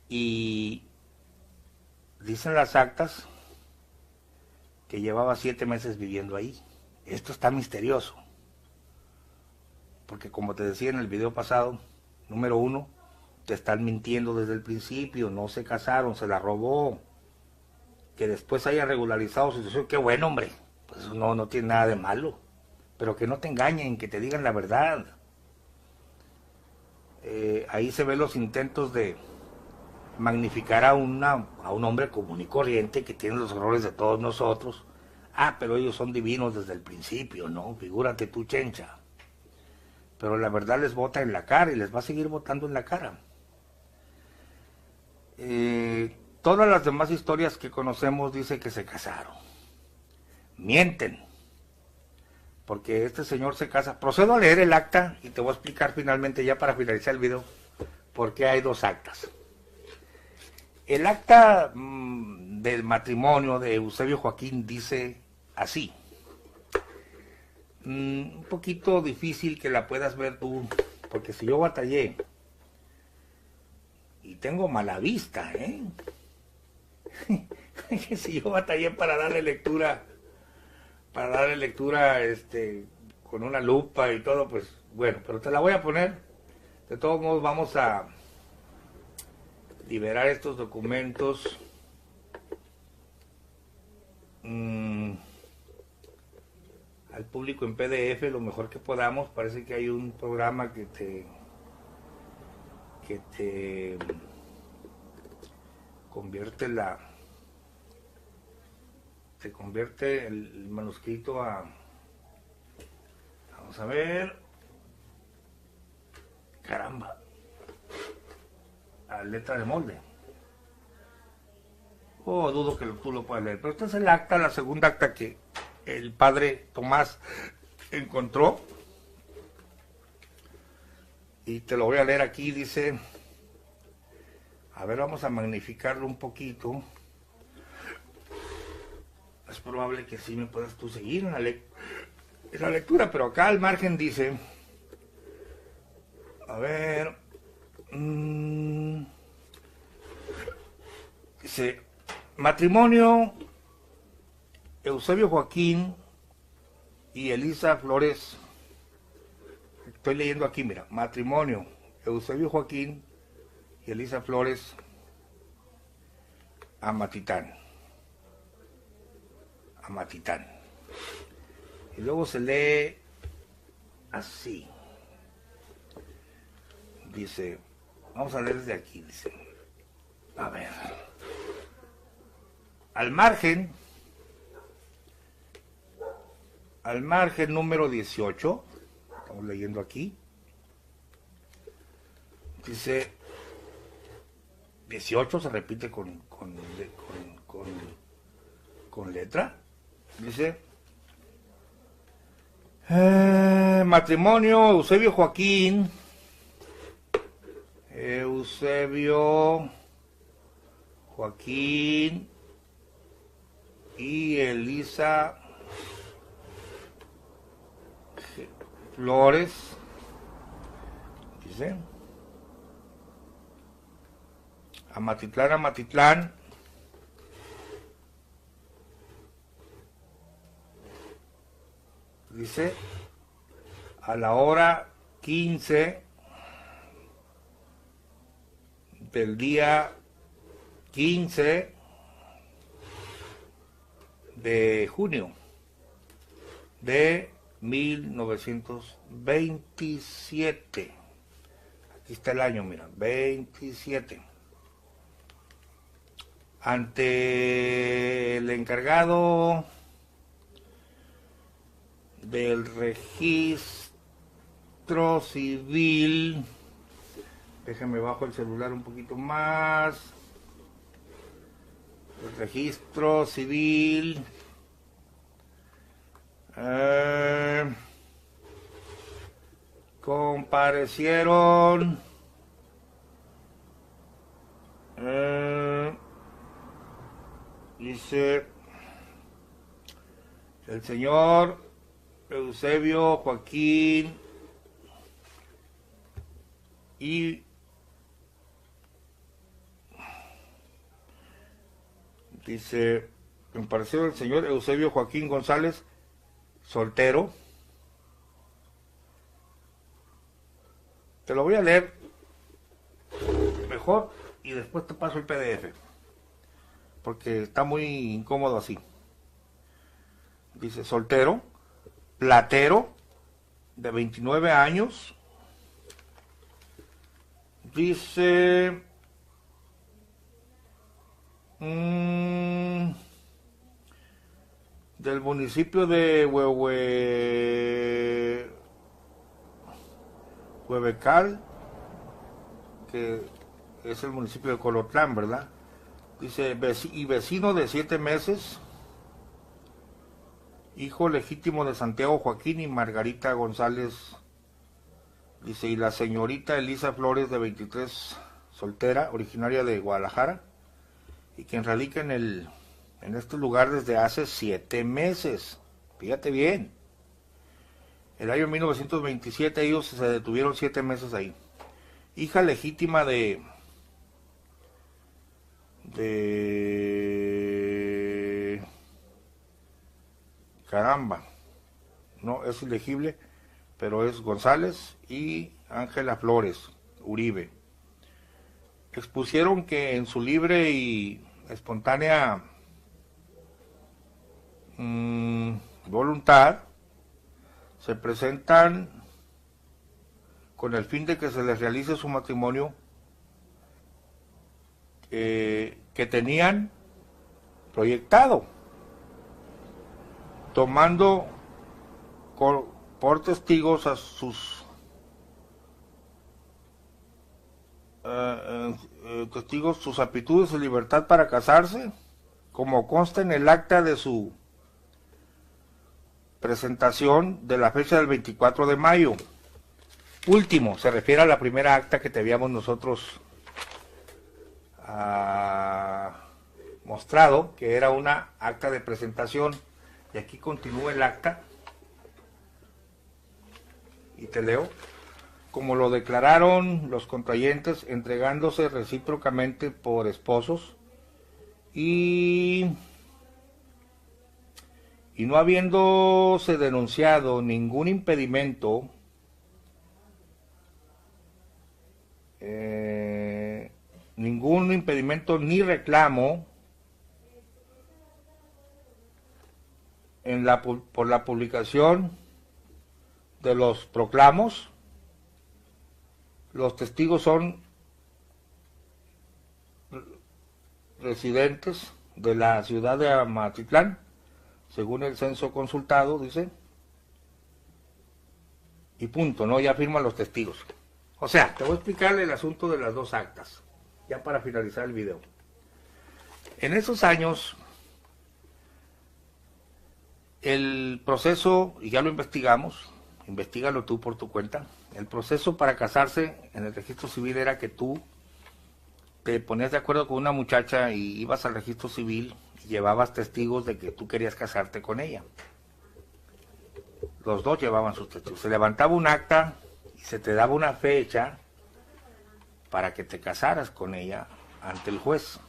y dicen las actas que llevaba 7 meses viviendo ahí. Esto está misterioso, porque como te decía en el video pasado, número 1, te están mintiendo desde el principio, no se casaron, se la robó. Que después haya regularizado su situación, qué bueno, hombre, pues no tiene nada de malo, pero que no te engañen, que te digan la verdad. Ahí se ven los intentos de magnificar a un hombre común y corriente que tiene los errores de todos nosotros. Pero ellos son divinos desde el principio, ¿no? Figúrate tú, chencha. Pero la verdad les bota en la cara y les va a seguir botando en la cara. Todas las demás historias que conocemos dice que se casaron. Mienten. Porque este señor se casa. Procedo a leer el acta y te voy a explicar finalmente, ya para finalizar el video, por qué hay 2 actas. El acta del matrimonio de Eusebio Joaquín dice así. Un poquito difícil que la puedas ver tú, porque si yo batallé y tengo mala vista, si yo batallé para darle lectura, con una lupa y todo, pues bueno, pero te la voy a poner. De todos modos vamos a liberar estos documentos al público en PDF lo mejor que podamos. Parece que hay un programa que te convierte el manuscrito a, vamos a ver, caramba, a letra de molde. Dudo que tú lo puedas leer, pero este es el acta, la segunda acta que el padre Tomás encontró, y te lo voy a leer aquí. Dice, a ver, vamos a magnificarlo un poquito. Es probable que sí me puedas tú seguir en la lectura, pero acá al margen dice, a ver, dice, matrimonio Eusebio Joaquín y Elisa Flores. Estoy leyendo aquí, mira, matrimonio Eusebio Joaquín y Elisa Flores, Amatitán. Y luego se lee así. Dice, vamos a leer desde aquí, dice, a ver, al margen al margen número 18, estamos leyendo aquí, dice 18, se repite con letra, dice matrimonio Eusebio Joaquín y Elisa Flores, dice Amatitlán, dice a la hora 15 del día 15 de junio de 1927. Aquí está el año, mira, 27. Ante el encargado del registro civil, déjenme bajo el celular un poquito más, el registro civil, comparecieron dice el señor Eusebio Joaquín y dice compareció el señor Eusebio Joaquín González, soltero. Te lo voy a leer mejor y después te paso el PDF, porque está muy incómodo así. Dice soltero, platero, de 29 años. Dice del municipio de Huevecal, que es el municipio de Colotlán, ¿verdad? Dice, y vecino de 7 meses, hijo legítimo de Santiago Joaquín y Margarita González. Dice, y la señorita Elisa Flores, de 23, soltera, originaria de Guadalajara, y quien radica en este lugar desde hace 7 meses. Fíjate bien. El año 1927 ellos se detuvieron 7 meses ahí. Hija legítima de caramba, no es ilegible, pero es González y Ángela Flores Uribe. Expusieron que en su libre y espontánea voluntad se presentan con el fin de que se les realice su matrimonio que tenían proyectado, tomando por testigos a sus testigos sus aptitudes y libertad para casarse, como consta en el acta de su presentación de la fecha del 24 de mayo. Último, se refiere a la primera acta que te habíamos nosotros mostrado, que era una acta de presentación, y aquí continúa el acta, y te leo: como lo declararon los contrayentes, entregándose recíprocamente por esposos, y no habiéndose denunciado ningún impedimento ni reclamo por la publicación de los proclamos, los testigos son residentes de la ciudad de Amatitlán, según el censo consultado, dice, y punto, ¿no? Ya firman los testigos. O sea, te voy a explicar el asunto de las dos actas, ya para finalizar el video. En esos años, el proceso, y ya lo investigamos, investígalo tú por tu cuenta, el proceso para casarse en el registro civil era que tú te ponías de acuerdo con una muchacha y ibas al registro civil y llevabas testigos de que tú querías casarte con ella. Los dos llevaban sus testigos. Se levantaba un acta y se te daba una fecha para que te casaras con ella ante el juez.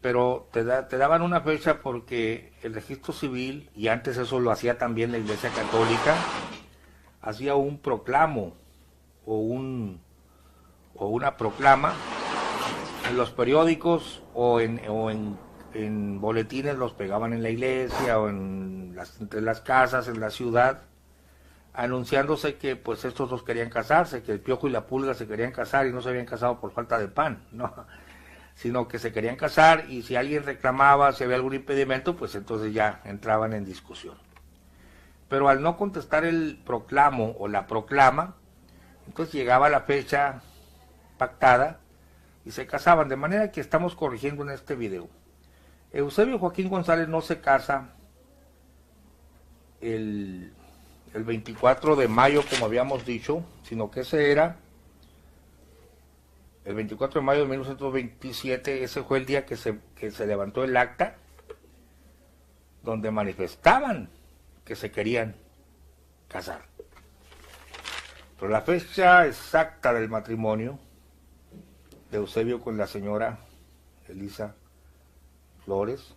Pero te daban una fecha porque el registro civil, y antes eso lo hacía también la Iglesia Católica, hacía un proclamo o una proclama en los periódicos o en boletines, los pegaban en la iglesia o entre las casas, en la ciudad, anunciándose que pues estos dos querían casarse, que el Piojo y la Pulga se querían casar y no se habían casado por falta de pan, no, sino que se querían casar, y si alguien reclamaba, si había algún impedimento, pues entonces ya entraban en discusión. Pero al no contestar el proclamo o la proclama, entonces llegaba la fecha pactada y se casaban, de manera que estamos corrigiendo en este video. Eusebio Joaquín González no se casa el 24 de mayo, como habíamos dicho, sino que ese era el 24 de mayo de 1927, ese fue el día que se levantó el acta, donde manifestaban que se querían casar. Pero la fecha exacta del matrimonio de Eusebio con la señora Elisa Flores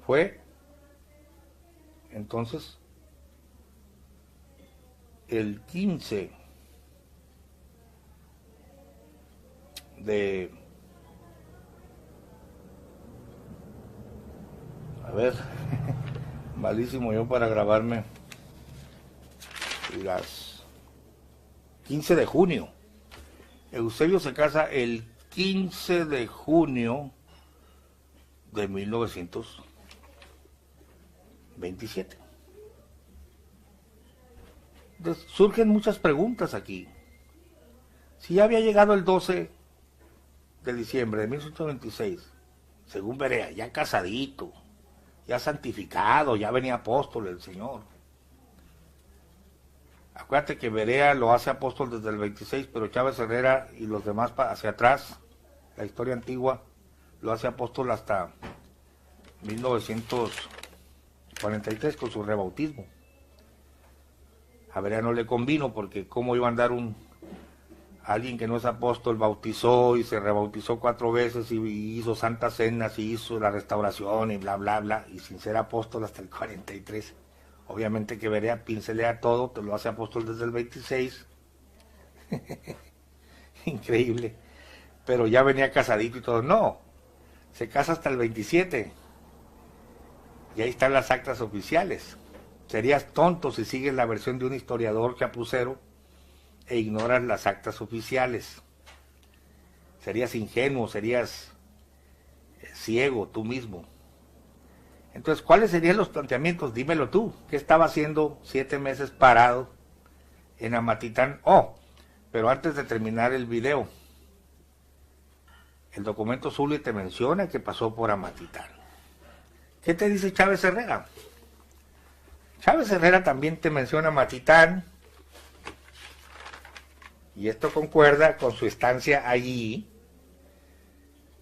fue entonces el 15 de, a ver, malísimo yo para grabarme, las 15 de junio. Eusebio se casa el 15 de junio de 1927. Entonces, surgen muchas preguntas aquí. Si ya había llegado el 12 de diciembre de 1926, según Berea, ya casadito, ya santificado, ya venía apóstol el Señor. Acuérdate que Berea lo hace apóstol desde el 26, pero Chávez Herrera y los demás hacia atrás, la historia antigua, lo hace apóstol hasta 1943 con su rebautismo. A Berea no le convino porque cómo iba a andar alguien que no es apóstol, bautizó y se rebautizó 4 veces y hizo santas cenas y hizo la restauración y bla bla bla, y sin ser apóstol hasta el 43. Obviamente que Berea pincelea todo, te lo hace apóstol desde el 26. Increíble. Pero ya venía casadito y todo. No, se casa hasta el 27. Y ahí están las actas oficiales. Serías tonto si sigues la versión de un historiador chapucero e ignoras las actas oficiales. Serías ingenuo, serías ciego tú mismo. Entonces, ¿cuáles serían los planteamientos? Dímelo tú. ¿Qué estaba haciendo 7 meses parado en Amatitán? Oh, pero antes de terminar el video, el documento Zuli te menciona que pasó por Amatitán. ¿Qué te dice Chávez Herrera? Chávez Herrera también te menciona Amatitán, y esto concuerda con su estancia allí.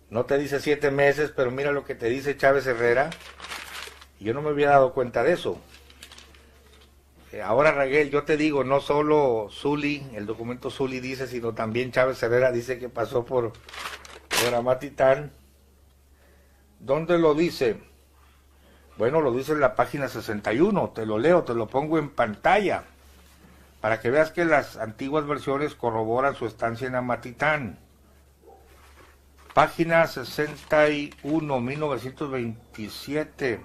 No te dice 7 meses, pero mira lo que te dice Chávez Herrera. Yo no me había dado cuenta de eso. Ahora, Raguel, yo te digo, no solo Zuli, el documento Zuli dice, sino también Chávez Herrera dice que pasó por Amatitán. ¿Dónde lo dice? Bueno, lo dice en la página 61, te lo leo, te lo pongo en pantalla, para que veas que las antiguas versiones corroboran su estancia en Amatitán. Página 61, 1927.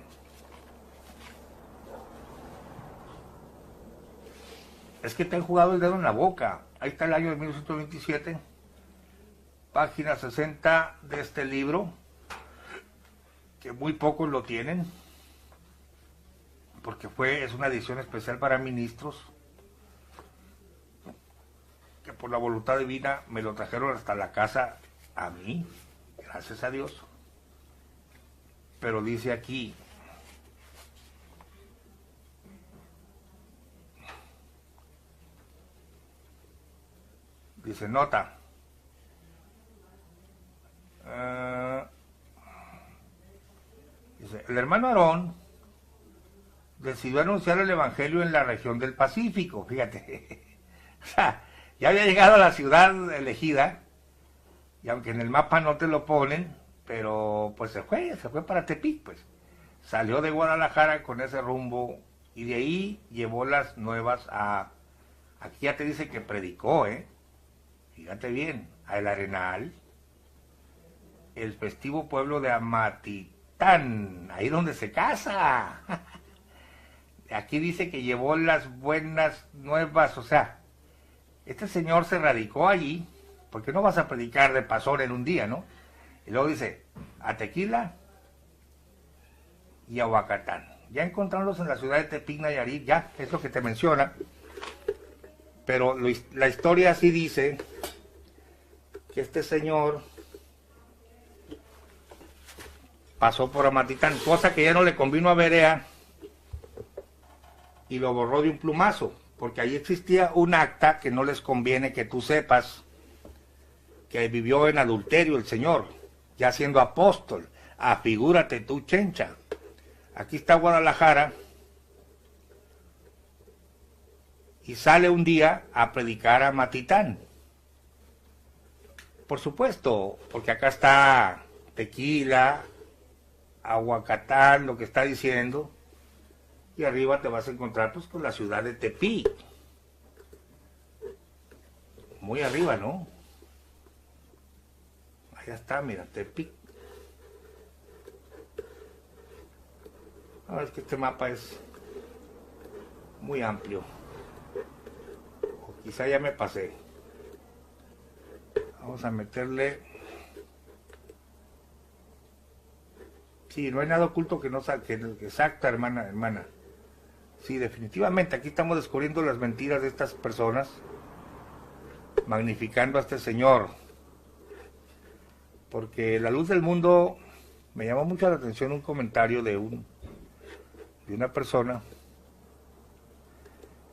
Es que te han jugado el dedo en la boca. Ahí está el año de 1927. Página 60 de este libro, que muy pocos lo tienen. porque es una edición especial para ministros, que por la voluntad divina me lo trajeron hasta la casa a mí, gracias a Dios. Pero dice aquí, dice nota, dice, el hermano Aarón decidió anunciar el evangelio en la región del Pacífico, fíjate, o sea, ya había llegado a la ciudad elegida, y aunque en el mapa no te lo ponen, pero pues se fue para Tepic, pues. Salió de Guadalajara con ese rumbo, y de ahí llevó las nuevas aquí ya te dice que predicó, fíjate bien, a El Arenal, el festivo pueblo de Amatitán, ahí donde se casa. Aquí dice que llevó las buenas nuevas, o sea, este señor se radicó allí, porque no vas a predicar de pasón en un día, ¿no? Y luego dice, a Tequila y a Huacatán. Ya encontrándolos en la ciudad de Tepic, Nayarit, ya, es lo que te menciona. Pero la historia sí dice que este señor pasó por Amatitán, cosa que ya no le convino a Berea, y lo borró de un plumazo, porque ahí existía un acta que no les conviene que tú sepas, que vivió en adulterio el señor, ya siendo apóstol. Afigúrate tú, chencha. Aquí está Guadalajara, y sale un día a predicar a Amatitán. Por supuesto, porque acá está Tequila, Aguacatán, lo que está diciendo, y arriba te vas a encontrar pues con la ciudad de Tepic. Muy arriba, ¿no? Allá está, mira, Tepic. Es que este mapa es muy amplio. O quizá ya me pasé. Vamos a meterle. Sí, no hay nada oculto que no saque. Exacto, hermana. Sí, definitivamente, aquí estamos descubriendo las mentiras de estas personas, magnificando a este señor. Porque la luz del mundo, me llamó mucho la atención un comentario de una persona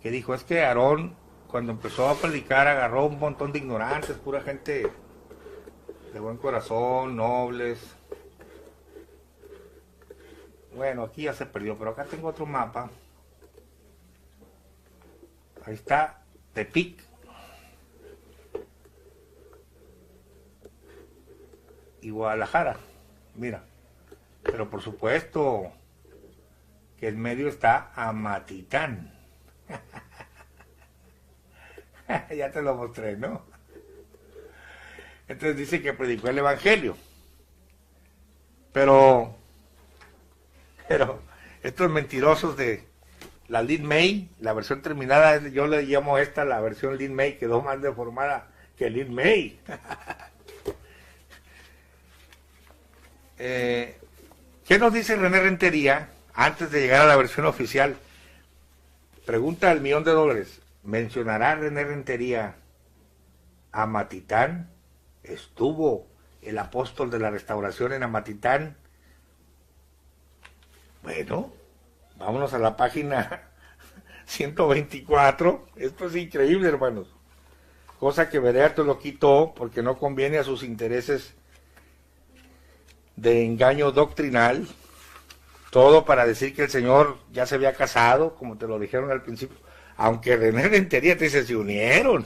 que dijo, es que Aarón, cuando empezó a predicar, agarró un montón de ignorantes, pura gente de buen corazón, nobles. Bueno, aquí ya se perdió, pero acá tengo otro mapa. Ahí está Tepic. Y Guadalajara, mira. Pero por supuesto que en medio está Amatitán. Ya te lo mostré, ¿no? Entonces dice que predicó el evangelio. Pero estos mentirosos de la Lin May, la versión terminada, yo le llamo esta la versión Lin May, quedó más deformada que Lin May. ¿Qué nos dice René Rentería antes de llegar a la versión oficial? Pregunta al $1,000,000. ¿Mencionará René Rentería a Amatitán? ¿Estuvo el apóstol de la restauración en Amatitán? Bueno, vámonos a la página 124. Esto es increíble, hermanos. Cosa que Berea te lo quitó porque no conviene a sus intereses de engaño doctrinal. Todo para decir que el Señor ya se había casado, como te lo dijeron al principio. Aunque René Rentería te dice, se unieron.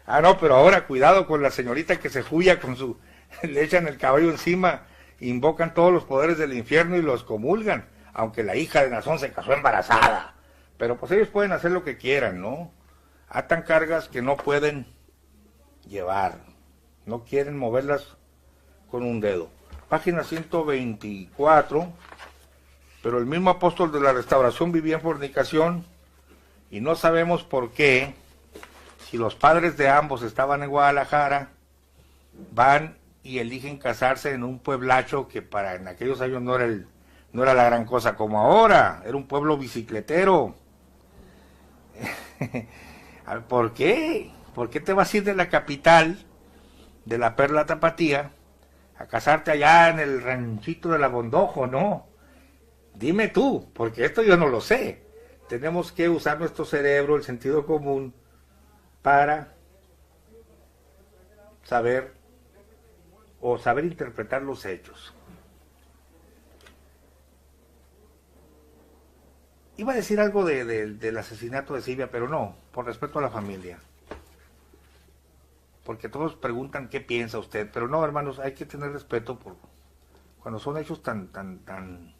No, pero ahora cuidado con la señorita que se fuya con su... le echan el caballo encima, invocan todos los poderes del infierno y los comulgan. Aunque la hija de Nazón se casó embarazada. Pero pues ellos pueden hacer lo que quieran, ¿no? Atan cargas que no pueden llevar. No quieren moverlas con un dedo. Página 124. Pero el mismo apóstol de la restauración vivía en fornicación y no sabemos por qué, si los padres de ambos estaban en Guadalajara, van y eligen casarse en un pueblacho que en aquellos años no era la gran cosa como ahora, era un pueblo bicicletero. ¿Por qué? ¿Por qué te vas a ir de la capital, de la Perla Tapatía, a casarte allá en el ranchito de la Bondojo? No, dime tú, porque esto yo no lo sé. Tenemos que usar nuestro cerebro, el sentido común, para saber interpretar los hechos. Iba a decir algo del asesinato de Silvia, pero no, por respeto a la familia. Porque todos preguntan qué piensa usted, pero no, hermanos, hay que tener respeto por cuando son hechos tan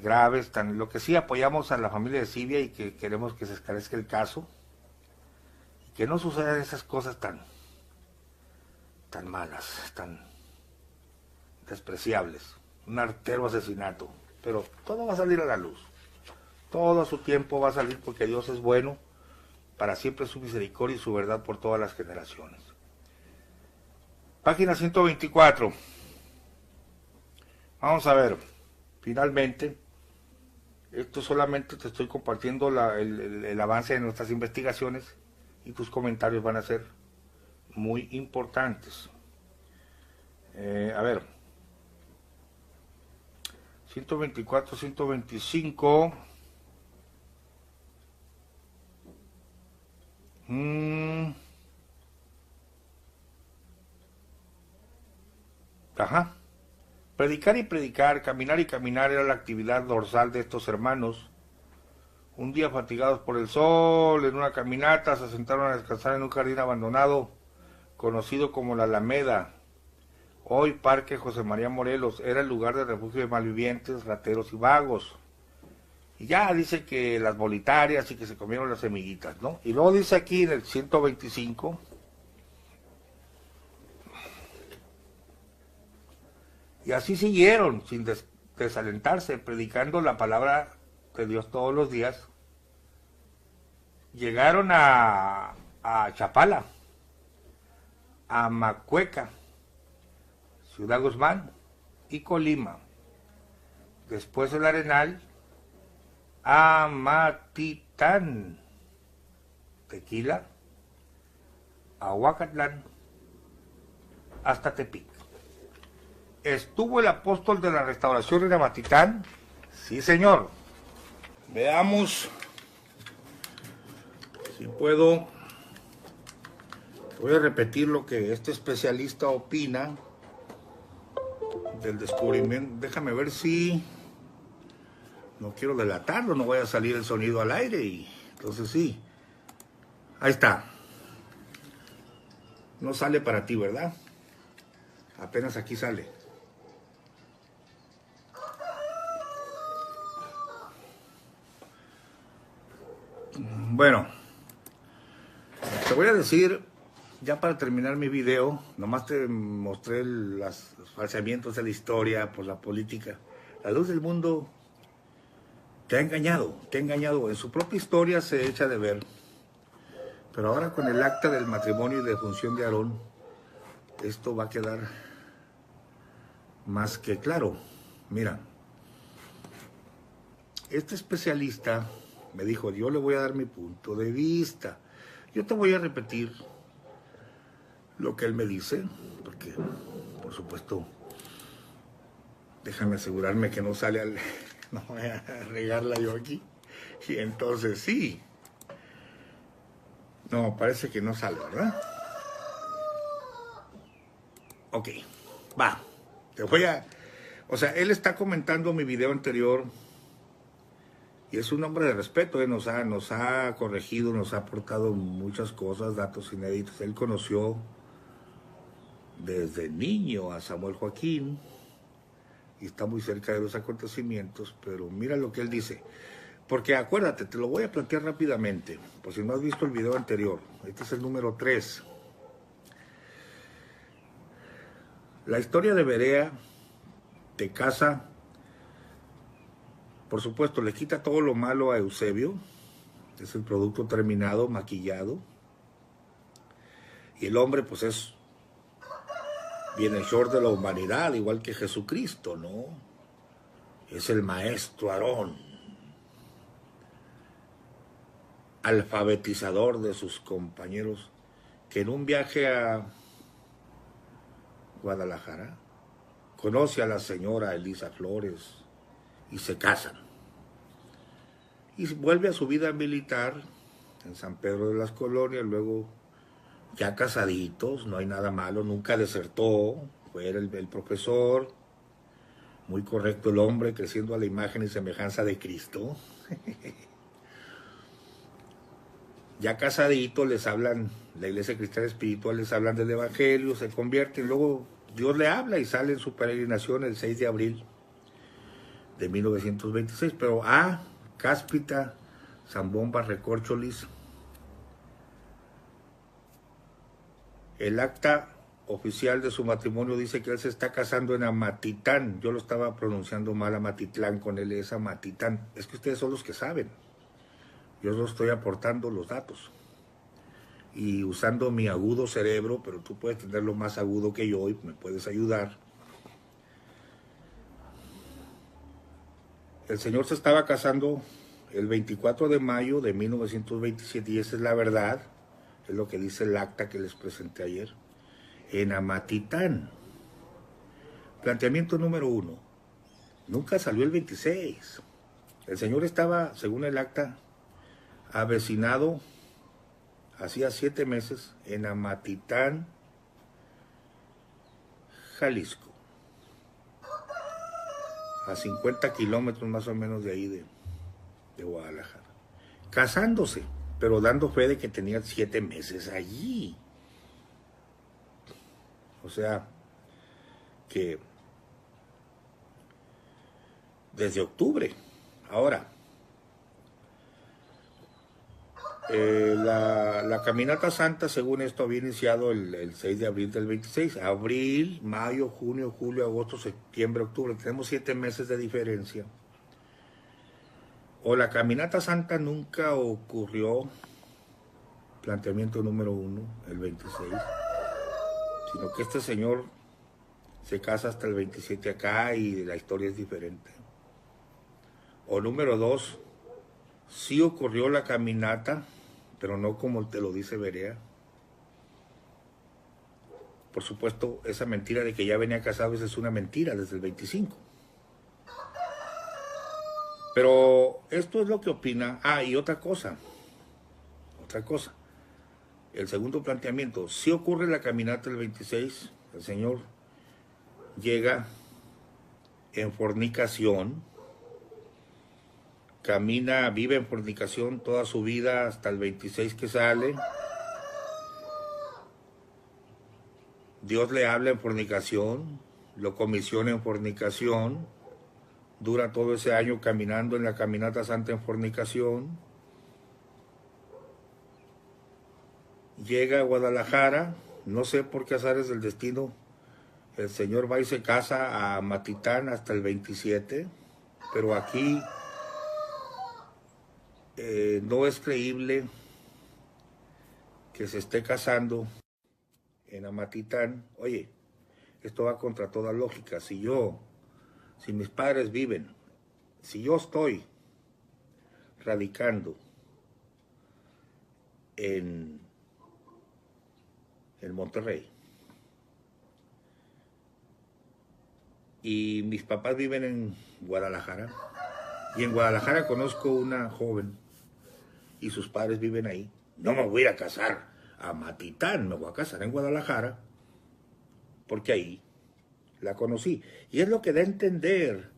graves, lo que sí apoyamos a la familia de Silvia y que queremos que se esclarezca el caso, y que no sucedan esas cosas tan malas, tan despreciables, un artero asesinato, pero todo va a salir a la luz, todo a su tiempo va a salir, porque Dios es bueno, para siempre su misericordia y su verdad por todas las generaciones. Página 124. Vamos a ver, finalmente, esto solamente te estoy compartiendo el avance de nuestras investigaciones, y tus comentarios van a ser muy importantes. A ver, 124, 125. Ajá. Predicar y predicar, caminar y caminar era la actividad dorsal de estos hermanos. Un día, fatigados por el sol, en una caminata, se sentaron a descansar en un jardín abandonado, conocido como la Alameda, hoy Parque José María Morelos. Era el lugar de refugio de malvivientes, rateros y vagos. Y ya dice que las bolitarias y que se comieron las semillitas, ¿no? Y luego dice aquí en el 125, y así siguieron, sin desalentarse, predicando la palabra de Dios todos los días. Llegaron a Chapala, a Macueca, Ciudad Guzmán y Colima. Después el Arenal, a Matitán, Tequila, a Huacatlán, hasta Tepic. ¿Estuvo el apóstol de la restauración en Amatitán? Sí, señor. Veamos si puedo. Voy a repetir lo que este especialista opina del descubrimiento. Déjame ver si... No quiero delatarlo, no vaya a salir el sonido al aire, y entonces sí. Ahí está. No sale para ti, ¿verdad? Apenas aquí sale. Bueno, te voy a decir, ya para terminar mi video, nomás te mostré los falseamientos de la historia por la política. La luz del mundo te ha engañado, en su propia historia se echa de ver. Pero ahora con el acta del matrimonio y defunción de Aarón, esto va a quedar más que claro. Mira, este especialista me dijo, yo le voy a dar mi punto de vista. Yo te voy a repetir lo que él me dice, porque, por supuesto, déjame asegurarme que no sale al... No voy a regarla yo aquí. Y entonces sí. No, parece que no sale, ¿verdad? Ok, va. Te voy a... O sea, él está comentando mi video anterior y es un hombre de respeto, ¿eh? Nos ha corregido, nos ha aportado muchas cosas, datos inéditos. Él conoció desde niño a Samuel Joaquín y está muy cerca de los acontecimientos, pero mira lo que él dice. Porque acuérdate, te lo voy a plantear rápidamente, por si no has visto el video anterior. Este es el número 3. La historia de Berea te casa, por supuesto, le quita todo lo malo a Eusebio, es el producto terminado, maquillado, y el hombre pues es bienhechor de la humanidad, igual que Jesucristo, ¿no? es el maestro Aarón, alfabetizador de sus compañeros, que en un viaje a Guadalajara conoce a la señora Elisa Flores y se casan. Y vuelve a su vida militar en San Pedro de las Colonias, luego ya casaditos, no hay nada malo, nunca desertó, fue el profesor, muy correcto el hombre, creciendo a la imagen y semejanza de Cristo. Ya casaditos les hablan, la Iglesia Cristiana Espiritual les hablan del Evangelio, se convierten, luego Dios le habla y sale en su peregrinación el 6 de abril de 1926, pero Cáspita Zambomba Recórcholis, el acta oficial de su matrimonio dice que él se está casando en Amatitán. Yo lo estaba pronunciando mal, Amatitlán, con él es Amatitán. Es que ustedes son los que saben. Yo no estoy aportando los datos. Y usando mi agudo cerebro, pero tú puedes tenerlo más agudo que yo y me puedes ayudar. El señor se estaba casando el 24 de mayo de 1927 y esa es la verdad. Es lo que dice el acta que les presenté ayer. En Amatitán. Planteamiento número 1. Nunca salió el 26. El señor estaba, según el acta, avecinado hacía 7 meses en Amatitán, Jalisco. A 50 kilómetros más o menos de ahí de Guadalajara. Casándose, pero dando fe de que tenía 7 meses allí. O sea, que desde octubre. Ahora, la caminata santa, según esto, había iniciado el 6 de abril del 26. Abril, mayo, junio, julio, agosto, septiembre, octubre. Tenemos 7 meses de diferencia. O la caminata santa nunca ocurrió, planteamiento número 1, el 26, sino que este señor se casa hasta el 27 acá y la historia es diferente. O número 2, sí ocurrió la caminata, pero no como te lo dice Berea. Por supuesto, esa mentira de que ya venía casado es una mentira desde el 25. Pero esto es lo que opina. Y otra cosa. El segundo planteamiento, si ocurre la caminata del 26, el señor llega en fornicación, camina, vive en fornicación toda su vida hasta el 26 que sale. Dios le habla en fornicación, lo comisiona en fornicación, dura todo ese año caminando en la caminata santa en fornicación. Llega a Guadalajara, no sé por qué azares del destino, el señor va y se casa a Amatitán hasta el 27, pero aquí no es creíble que se esté casando en Amatitán. Oye, esto va contra toda lógica. Si mis padres viven, si yo estoy radicando en Monterrey y mis papás viven en Guadalajara, y en Guadalajara conozco una joven y sus padres viven ahí, no me voy a ir a casar a Amatitán, me voy a casar en Guadalajara porque ahí la conocí. Y es lo que da a entender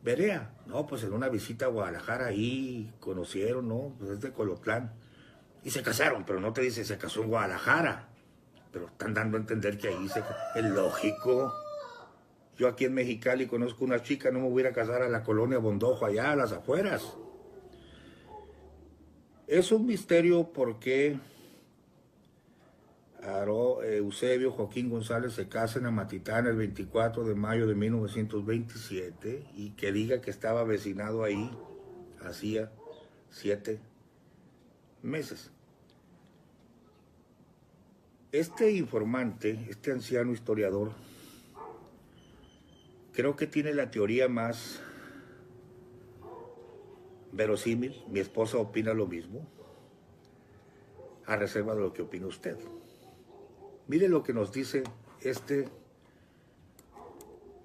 Berea. No, pues en una visita a Guadalajara ahí conocieron, ¿no? Pues es de Colotlán. Y se casaron, pero no te dice se casó en Guadalajara. Pero están dando a entender que ahí es lógico. Yo aquí en Mexicali conozco una chica, no me voy a ir a casar a la colonia Bondojo, allá a las afueras. Es un misterio por qué Eusebio Joaquín González se casa en Amatitán el 24 de mayo de 1927 y que diga que estaba vecinado ahí hacía 7 meses. Este informante, este anciano historiador, creo que tiene la teoría más verosímil, mi esposa opina lo mismo, a reserva de lo que opina usted. Mire lo que nos dice este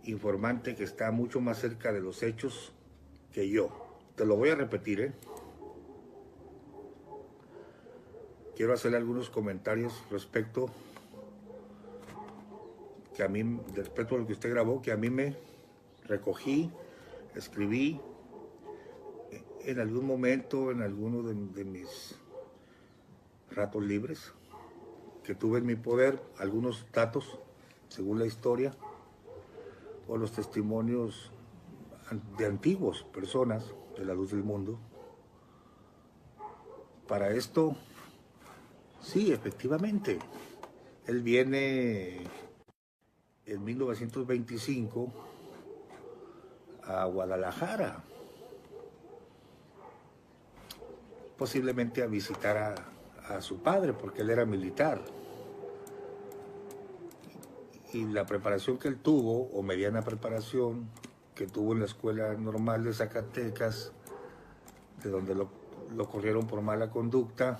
informante que está mucho más cerca de los hechos que yo. Te lo voy a repetir, ¿eh? Quiero hacerle algunos comentarios respecto a lo que usted grabó, que a mí me recogí, escribí en algún momento, en alguno de mis ratos libres, que tuve en mi poder algunos datos, según la historia, o los testimonios de antiguas personas de la luz del mundo. Para esto, sí, efectivamente, él viene en 1925 a Guadalajara, posiblemente a visitar a su padre, porque él era militar. Y la preparación que él tuvo, o mediana preparación, que tuvo en la Escuela Normal de Zacatecas, de donde lo corrieron por mala conducta,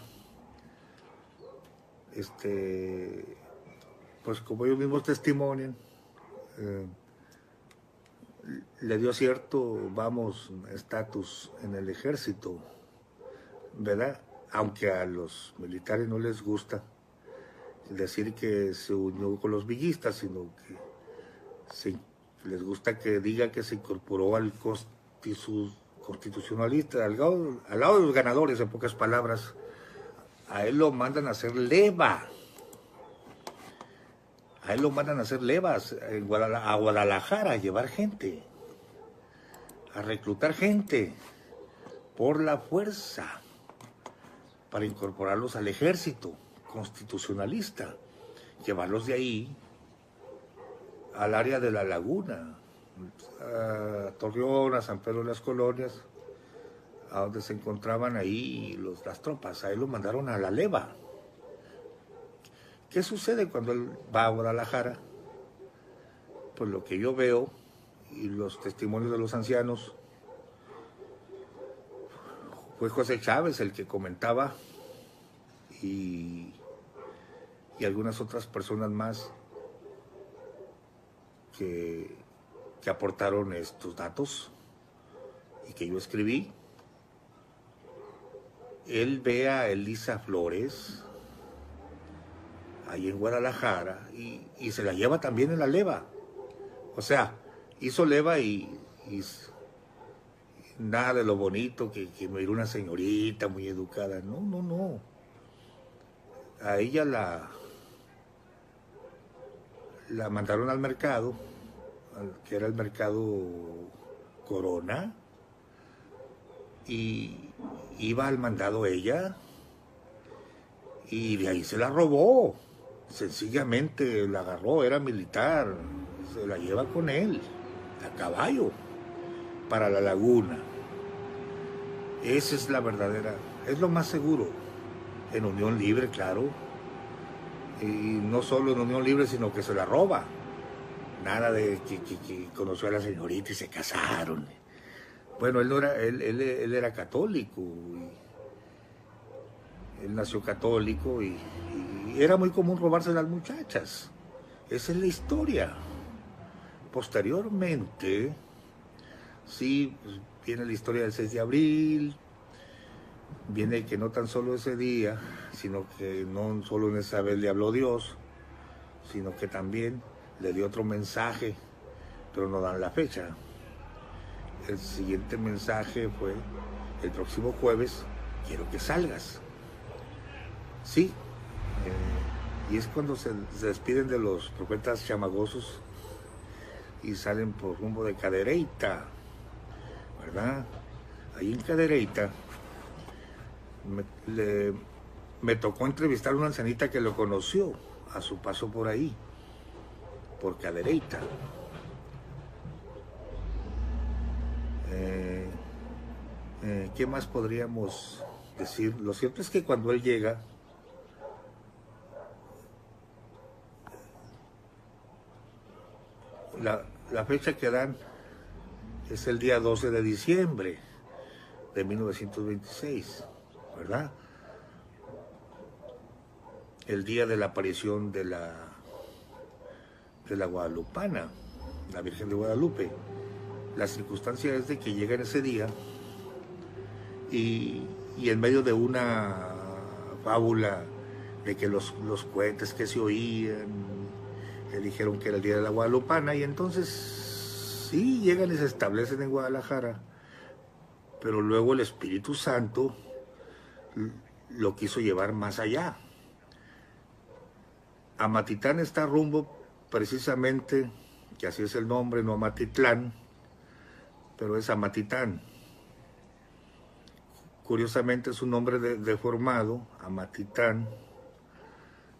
pues como ellos mismos testimonian, le dio cierto, estatus en el ejército, ¿verdad? Aunque a los militares no les gusta decir que se unió con los villistas, sino que les gusta que diga que se incorporó al constitucionalista, al lado de los ganadores, en pocas palabras. A él lo mandan a hacer leva. A él lo mandan a hacer levas a Guadalajara, a llevar gente, a reclutar gente por la fuerza, para incorporarlos al ejército constitucionalista, llevarlos de ahí al área de la Laguna, a Torreón, a San Pedro de las Colonias, a donde se encontraban ahí las tropas. A él lo mandaron a la leva. ¿Qué sucede cuando él va a Guadalajara? Pues lo que yo veo y los testimonios de los ancianos, fue José Chávez el que comentaba, y algunas otras personas más que aportaron estos datos y que yo escribí. Él ve a Elisa Flores ahí en Guadalajara y se la lleva también en la leva. O sea, hizo leva y nada de lo bonito que me era una señorita muy educada. No. A ella la mandaron al mercado, que era el mercado Corona, y iba al mandado ella, y de ahí se la robó. Sencillamente la agarró, era militar, se la lleva con él, a caballo, para la Laguna. Esa es la verdadera, es lo más seguro, en unión libre, claro, y no solo en unión libre, sino que se la roba. Nada de que conoció a la señorita y se casaron. Bueno, él era católico, él nació católico y era muy común robarse a las muchachas. Esa es la historia. Posteriormente, sí, pues, viene la historia del 6 de abril, viene que no tan solo ese día, sino que no solo en esa vez le habló Dios, sino que también le dio otro mensaje, pero no dan la fecha. El siguiente mensaje fue: el próximo jueves quiero que salgas. Sí, y es cuando se despiden de los profetas chamagosos y salen por rumbo de Cadereyta, ¿verdad? Ahí en Cadereyta me tocó entrevistar a una ancianita que lo conoció a su paso por ahí, por Cadereyta. ¿Qué más podríamos decir? Lo cierto es que cuando él llega, la fecha que dan es el día 12 de diciembre de 1926, ¿verdad? El día de la aparición de la Guadalupana, la Virgen de Guadalupe. La circunstancia es de que llegan ese día y en medio de una fábula de que los cohetes que se oían, le dijeron que era el día de la Guadalupana, y entonces sí llegan y se establecen en Guadalajara, pero luego el Espíritu Santo lo quiso llevar más allá. Amatitán está rumbo precisamente, que así es el nombre, no Amatitlán, pero es Amatitán. Curiosamente es un nombre deformado. Amatitán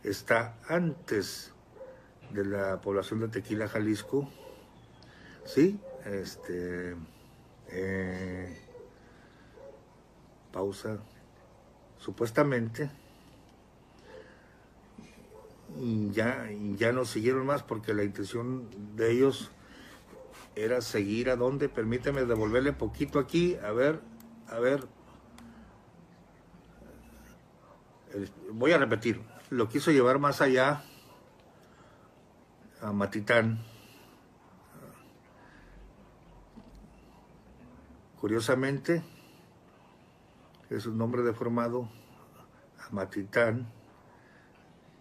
está antes de la población de Tequila, Jalisco, ¿sí? Pausa. Supuestamente ya no siguieron más porque la intención de ellos era seguir a dónde. Permíteme devolverle poquito aquí, a ver, voy a repetir, lo quiso llevar más allá a Matitán. Curiosamente es un nombre deformado. Amatitán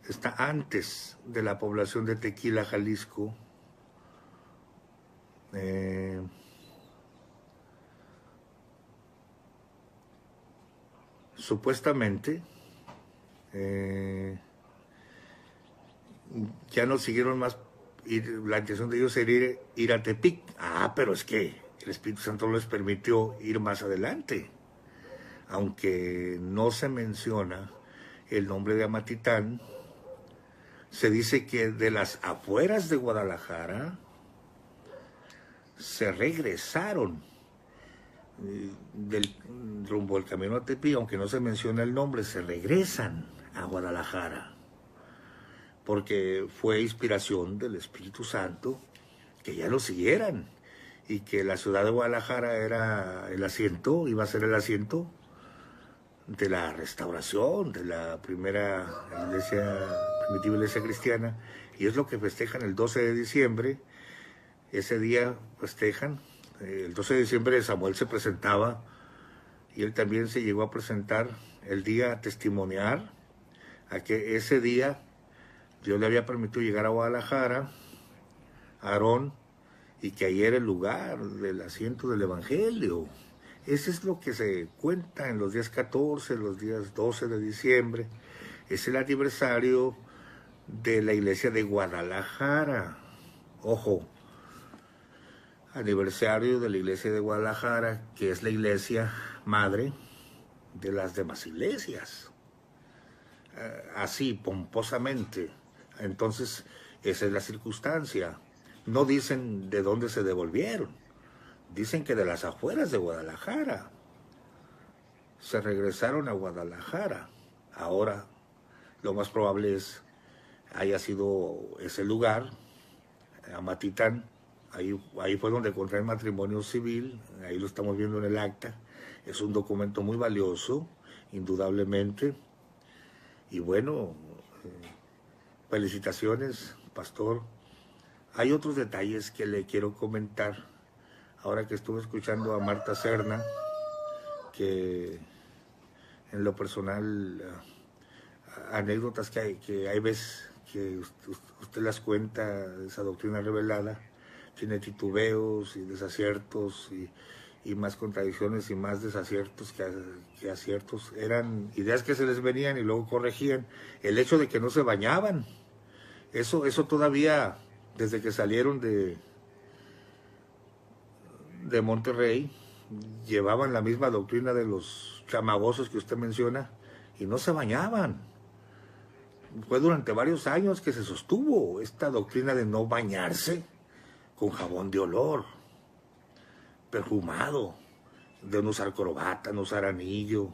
está antes de la población de Tequila, Jalisco. Supuestamente ya no siguieron más. La intención de ellos era ir a Tepic. Pero es que el Espíritu Santo les permitió ir más adelante, aunque no se menciona el nombre de Amatitán. Se dice que de las afueras de Guadalajara se regresaron rumbo al camino a Tepic, aunque no se menciona el nombre, se regresan a Guadalajara, porque fue inspiración del Espíritu Santo que ya lo siguieran, y que la ciudad de Guadalajara era el asiento, iba a ser el asiento de la restauración, de la primera primitiva iglesia cristiana, y es lo que festejan el 12 de diciembre. Ese día festejan, el 12 de diciembre Samuel se presentaba, y él también se llegó a presentar el día a testimoniar a que ese día Dios le había permitido llegar a Guadalajara, a Aarón, y que ahí era el lugar del asiento del Evangelio. Ese es lo que se cuenta en los días 14, los días 12 de diciembre. Es el aniversario de la iglesia de Guadalajara. Ojo, aniversario de la iglesia de Guadalajara, que es la iglesia madre de las demás iglesias. Así, pomposamente. Entonces, esa es la circunstancia. No dicen de dónde se devolvieron. Dicen que de las afueras de Guadalajara. Se regresaron a Guadalajara. Ahora, lo más probable es haya sido ese lugar, Amatitán. Ahí fue donde contraen matrimonio civil. Ahí lo estamos viendo en el acta. Es un documento muy valioso, indudablemente. Y bueno, felicitaciones, pastor. Hay otros detalles que le quiero comentar. Ahora que estuve escuchando a Marta Serna, que en lo personal, anécdotas que hay veces que usted las cuenta, esa doctrina revelada, tiene titubeos y desaciertos y más contradicciones y más desaciertos que aciertos. Eran ideas que se les venían y luego corregían. El hecho de que no se bañaban, eso todavía, desde que salieron de Monterrey, llevaban la misma doctrina de los chamagosos que usted menciona y no se bañaban. Fue durante varios años que se sostuvo esta doctrina de no bañarse con jabón de olor, perfumado, de no usar corbata, no usar anillo,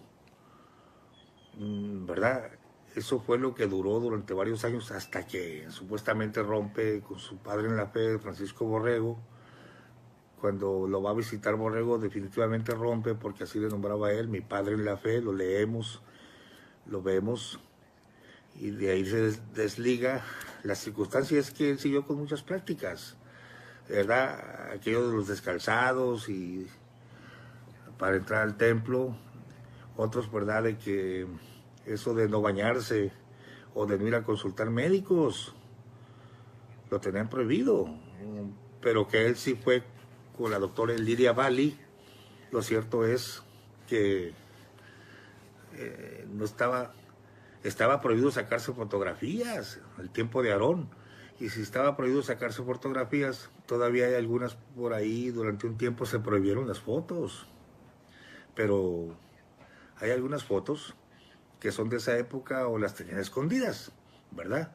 ¿verdad? Eso fue lo que duró durante varios años hasta que supuestamente rompe con su padre en la fe, Francisco Borrego, cuando lo va a visitar Borrego definitivamente rompe, porque así le nombraba a él, mi padre en la fe, lo leemos, lo vemos, y de ahí se desliga. La circunstancia es que él siguió con muchas prácticas, ¿verdad? Aquello de los descalzados y para entrar al templo, otros, ¿verdad?, de que eso de no bañarse o de no ir a consultar médicos, lo tenían prohibido, pero que él sí fue con la doctora Lidia Bali. Lo cierto es que no estaba prohibido sacarse fotografías, el tiempo de Aarón, y si estaba prohibido sacarse fotografías, todavía hay algunas por ahí, durante un tiempo se prohibieron las fotos, pero hay algunas fotos que son de esa época o las tenían escondidas, ¿verdad?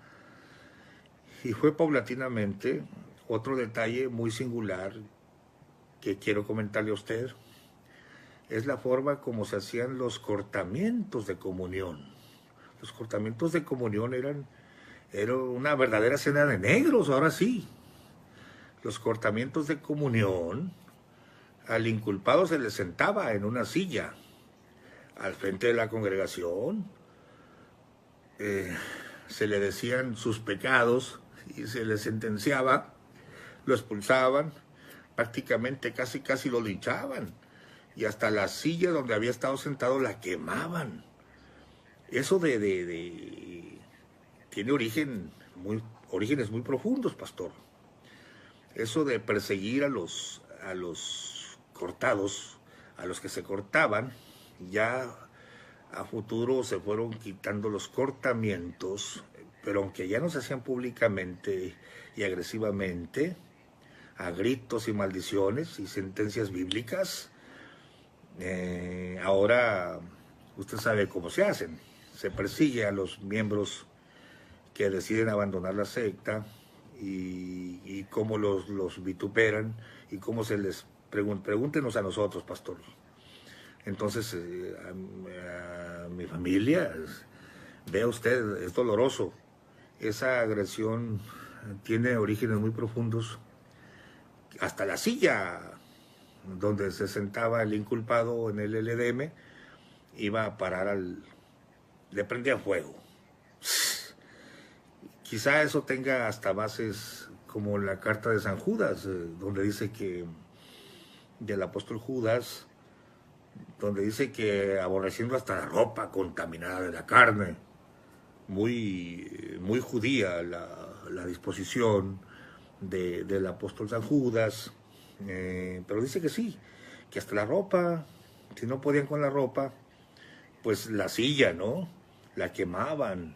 Y fue paulatinamente. Otro detalle muy singular que quiero comentarle a usted es la forma como se hacían los cortamientos de comunión. Los cortamientos de comunión eran una verdadera cena de negros, ahora sí. Los cortamientos de comunión, al inculpado se le sentaba en una silla al frente de la congregación, se le decían sus pecados y se le sentenciaba, lo expulsaban, prácticamente casi lo linchaban, y hasta la silla donde había estado sentado la quemaban. Eso tiene orígenes muy profundos, pastor. Eso de perseguir a los cortados, a los que se cortaban, ya a futuro se fueron quitando los cortamientos, pero aunque ya no se hacían públicamente y agresivamente, a gritos y maldiciones y sentencias bíblicas, ahora usted sabe cómo se hacen. Se persigue a los miembros que deciden abandonar la secta y cómo los vituperan y cómo se les pregúntenos a nosotros, pastor. Entonces, a mi familia, vea usted, es doloroso. Esa agresión tiene orígenes muy profundos. Hasta la silla donde se sentaba el inculpado en el LDM iba a parar le prendía fuego. Quizá eso tenga hasta bases como la carta de San Judas, donde dice que, del apóstol Judas, donde dice que aborreciendo hasta la ropa contaminada de la carne, muy judía la disposición del apóstol San Judas, pero dice que sí, que hasta la ropa, si no podían con la ropa, pues la silla, ¿no? La quemaban,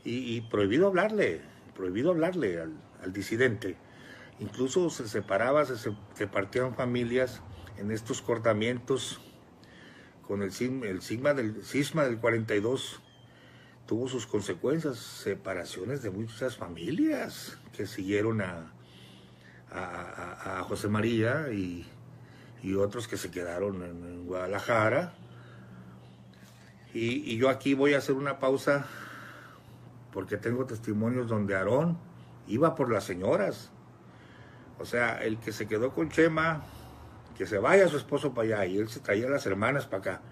y prohibido hablarle al disidente. Incluso se separaba, se partían familias en estos cortamientos. Con el cisma del 42 tuvo sus consecuencias, separaciones de muchas familias que siguieron a José María y otros que se quedaron en Guadalajara. Y yo aquí voy a hacer una pausa porque tengo testimonios donde Aarón iba por las señoras. O sea, el que se quedó con Chema, que se vaya su esposo para allá, y él se traía a las hermanas para acá.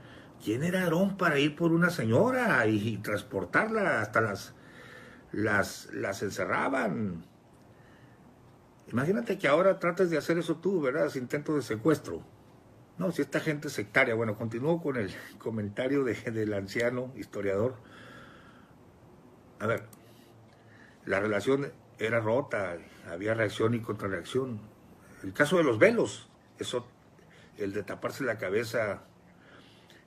¿Quién era Aarón para ir por una señora y transportarla? Hasta las encerraban. Imagínate que ahora trates de hacer eso tú, ¿verdad? Ese intento de secuestro. No, si esta gente es sectaria. Bueno, continúo con el comentario del anciano historiador. A ver, la relación era rota, había reacción y contrarreacción. El caso de los velos, eso, el de taparse la cabeza.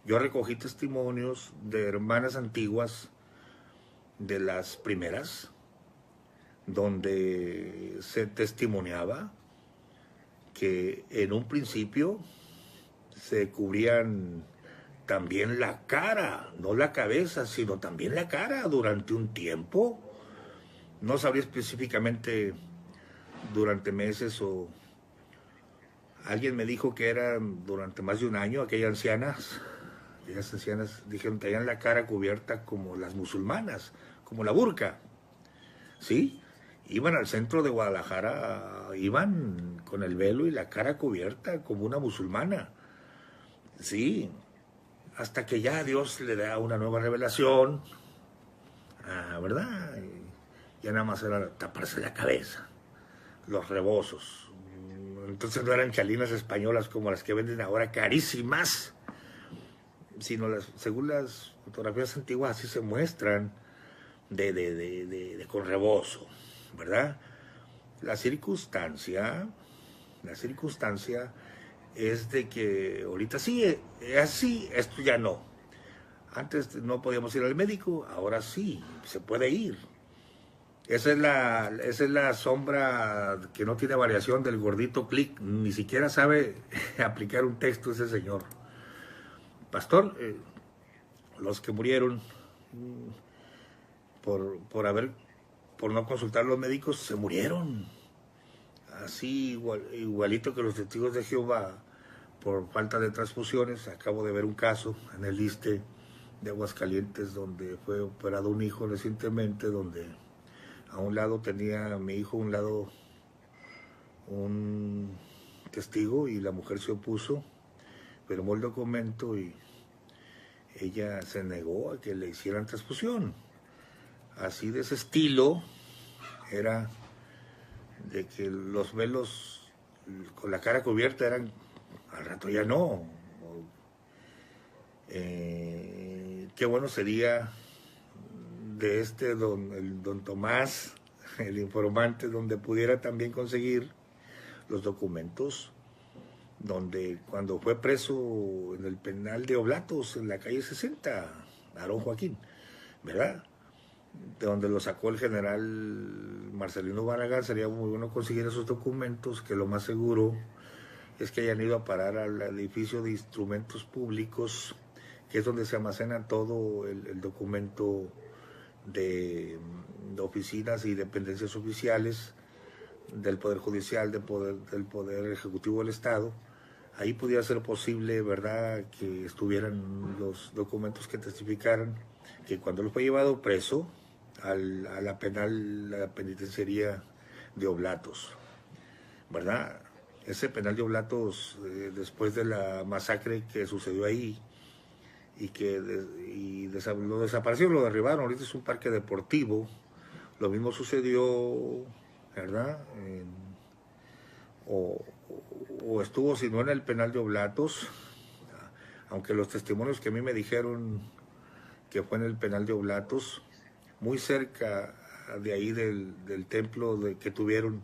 Yo recogí testimonios de hermanas antiguas, de las primeras, donde se testimoniaba que en un principio se cubrían también la cara, no la cabeza, sino también la cara durante un tiempo. No sabría específicamente durante meses o... Alguien me dijo que era durante más de un año. Aquellas ancianas dijeron que tenían la cara cubierta como las musulmanas, como la burka, ¿sí? Iban al centro de Guadalajara, iban con el velo y la cara cubierta como una musulmana. Sí, hasta que ya Dios le da una nueva revelación, ¿verdad? Y ya nada más era taparse la cabeza, los rebozos. Entonces no eran chalinas españolas como las que venden ahora, carísimas, sino según las fotografías antiguas así se muestran, con rebozo, ¿verdad? La circunstancia es de que ahorita sí es así, esto ya no. Antes no podíamos ir al médico, ahora sí, se puede ir. Esa es la sombra que no tiene variación del gordito Click, ni siquiera sabe aplicar un texto ese señor. Pastor, los que murieron por no consultar a los médicos, se murieron. Así igualito que los testigos de Jehová, por falta de transfusiones. Acabo de ver un caso en el ISSSTE de Aguascalientes, donde fue operado un hijo recientemente, donde a un lado tenía mi hijo, un lado un testigo, y la mujer se opuso, firmó el documento y ella se negó a que le hicieran transfusión. Así de ese estilo era de que los velos con la cara cubierta eran, al rato ya no. Qué bueno sería de el don Tomás, el informante, donde pudiera también conseguir los documentos, donde cuando fue preso en el penal de Oblatos, en la calle 60, Aarón Joaquín, ¿verdad?, de donde lo sacó el general Marcelino Barragán. Sería muy bueno conseguir esos documentos, que lo más seguro es que hayan ido a parar al edificio de instrumentos públicos, que es donde se almacena todo el documento de oficinas y dependencias oficiales del Poder Judicial, del Poder Ejecutivo del Estado. Ahí pudiera ser posible, ¿verdad?, que estuvieran los documentos que testificaran que cuando él fue llevado preso a la penitenciaría de Oblatos, ¿verdad? Ese penal de Oblatos, después de la masacre que sucedió ahí, y que lo desaparecieron, lo derribaron, ahorita es un parque deportivo. Lo mismo sucedió, ¿verdad?, o estuvo, si no en el penal de Oblatos, aunque los testimonios que a mí me dijeron que fue en el penal de Oblatos, muy cerca de ahí del templo que tuvieron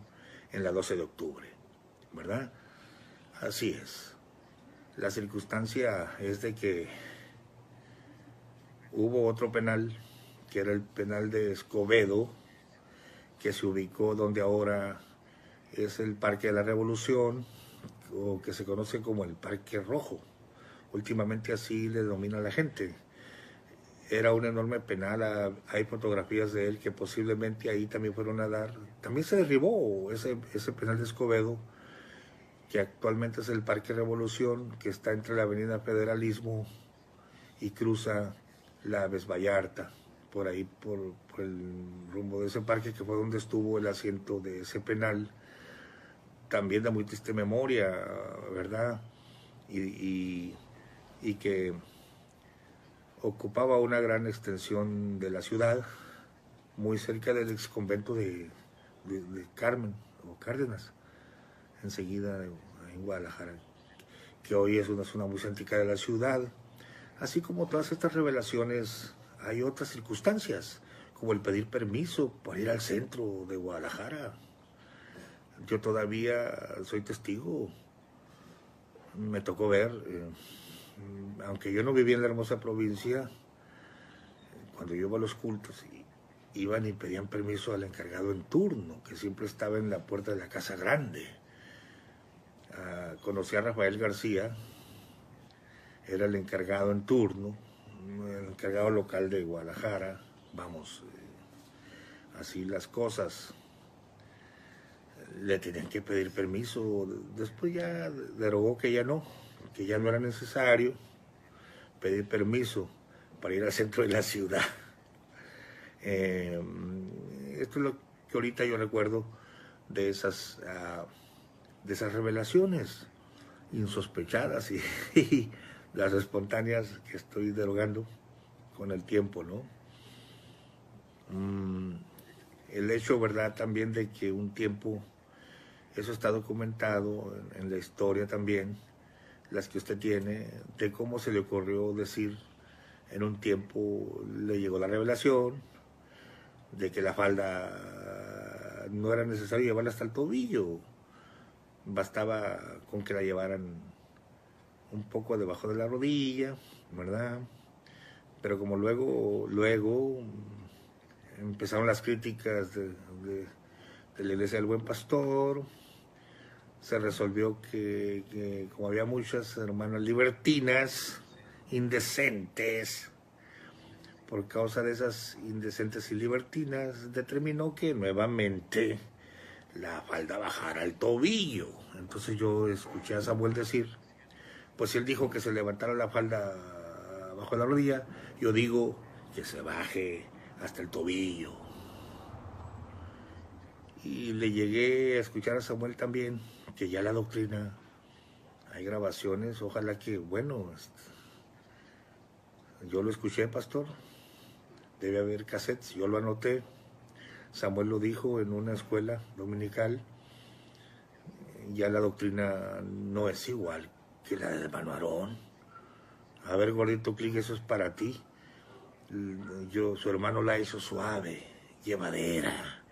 en la 12 de octubre, ¿verdad? Así es. La circunstancia es de que hubo otro penal, que era el penal de Escobedo, que se ubicó donde ahora es el Parque de la Revolución, o que se conoce como el Parque Rojo. Últimamente así le denomina la gente. Era un enorme penal, hay fotografías de él que posiblemente ahí también fueron a dar. También se derribó ese penal de Escobedo, que actualmente es el Parque Revolución, que está entre la Avenida Federalismo y cruza la Aves Vallarta, por ahí, por el rumbo de ese parque, que fue donde estuvo el asiento de ese penal. También de muy triste memoria, ¿verdad? Y que ocupaba una gran extensión de la ciudad, muy cerca del ex convento de Carmen o Cárdenas, enseguida en Guadalajara, que hoy es una zona muy céntrica de la ciudad. Así como todas estas revelaciones, hay otras circunstancias, como el pedir permiso para ir al centro de Guadalajara. Yo todavía soy testigo, me tocó ver, aunque yo no vivía en la hermosa provincia, cuando yo iba a los cultos, iban y pedían permiso al encargado en turno, que siempre estaba en la puerta de la Casa Grande. Conocí a Rafael García, era el encargado en turno, el encargado local de Guadalajara. Vamos, así las cosas. Le tenían que pedir permiso. Después ya derogó que ya no era necesario pedir permiso para ir al centro de la ciudad. Esto es lo que ahorita yo recuerdo de esas de esas revelaciones insospechadas y las espontáneas que estoy derogando con el tiempo, ¿no? El hecho, ¿verdad?, también de que un tiempo, eso está documentado en la historia también, las que usted tiene, de cómo se le ocurrió decir en un tiempo, le llegó la revelación de que la falda no era necesario llevarla hasta el tobillo, bastaba con que la llevaran un poco debajo de la rodilla, ¿verdad? Pero como luego empezaron las críticas de la Iglesia del Buen Pastor, se resolvió que como había muchas hermanas libertinas, indecentes, por causa de esas indecentes y libertinas, determinó que nuevamente la falda bajara al tobillo. Entonces yo escuché a Samuel decir, pues si él dijo que se levantara la falda bajo la rodilla, yo digo que se baje hasta el tobillo. Y le llegué a escuchar a Samuel también, que ya la doctrina, hay grabaciones, ojalá que, bueno, yo lo escuché, pastor, debe haber cassettes, yo lo anoté, Samuel lo dijo en una escuela dominical, ya la doctrina no es igual que la del hermano Aarón. A ver, gordito Click, eso es para ti. Su hermano la hizo suave, llevadera,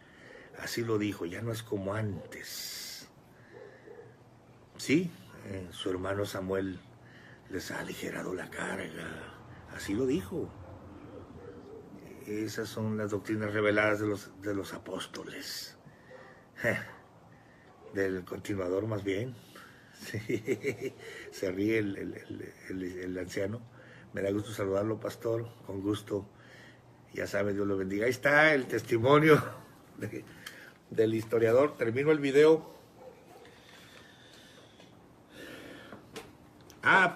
así lo dijo, ya no es como antes. Sí, su hermano Samuel les ha aligerado la carga, así lo dijo. Esas son las doctrinas reveladas de los apóstoles. Del continuador más bien. Sí. Se ríe el anciano. Me da gusto saludarlo, pastor, con gusto. Ya sabe, Dios lo bendiga. Ahí está el testimonio del historiador. Termino el video.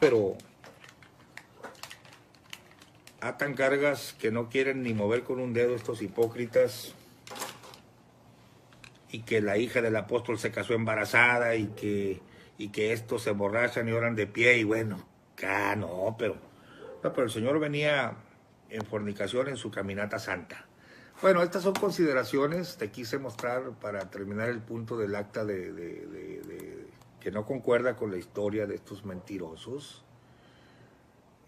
Pero atan cargas que no quieren ni mover con un dedo estos hipócritas, y que la hija del apóstol se casó embarazada, y que estos se emborrachan y oran de pie, y bueno, pero el Señor venía en fornicación en su caminata santa. Bueno, estas son consideraciones, te quise mostrar para terminar el punto del acta que no concuerda con la historia de estos mentirosos.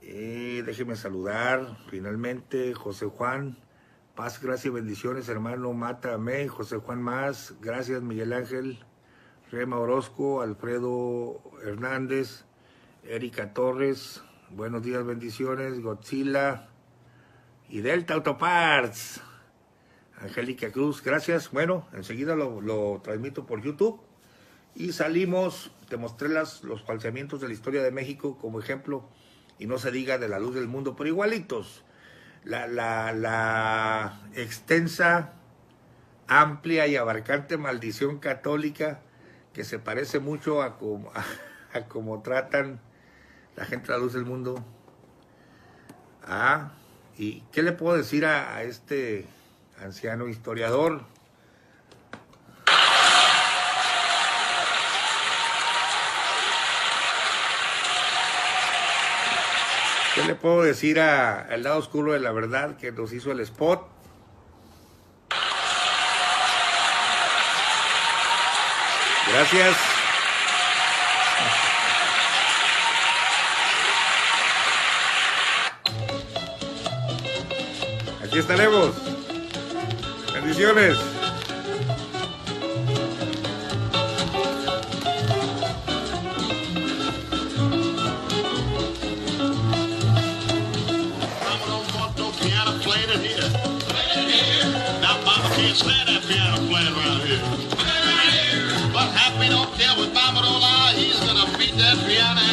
Déjeme saludar finalmente José Juan, paz, gracia y bendiciones, hermano Mata, amén. José Juan más, gracias Miguel Ángel, Rema Orozco, Alfredo Hernández, Erika Torres, buenos días, bendiciones, Godzilla y Delta Autoparts, Angélica Cruz, gracias. Bueno, enseguida lo transmito por YouTube y salimos, te mostré los falseamientos de la historia de México como ejemplo, y no se diga de la luz del mundo, pero igualitos. La extensa, amplia y abarcante maldición católica que se parece mucho a cómo tratan la gente de la luz del mundo. ¿Y qué le puedo decir a este anciano historiador? ¿Qué le puedo decir al lado oscuro de la verdad que nos hizo el spot? Gracias. Aquí estaremos. Bendiciones. Stand that piano playing around here. But Happy don't care what Mama don't lie. He's gonna beat that piano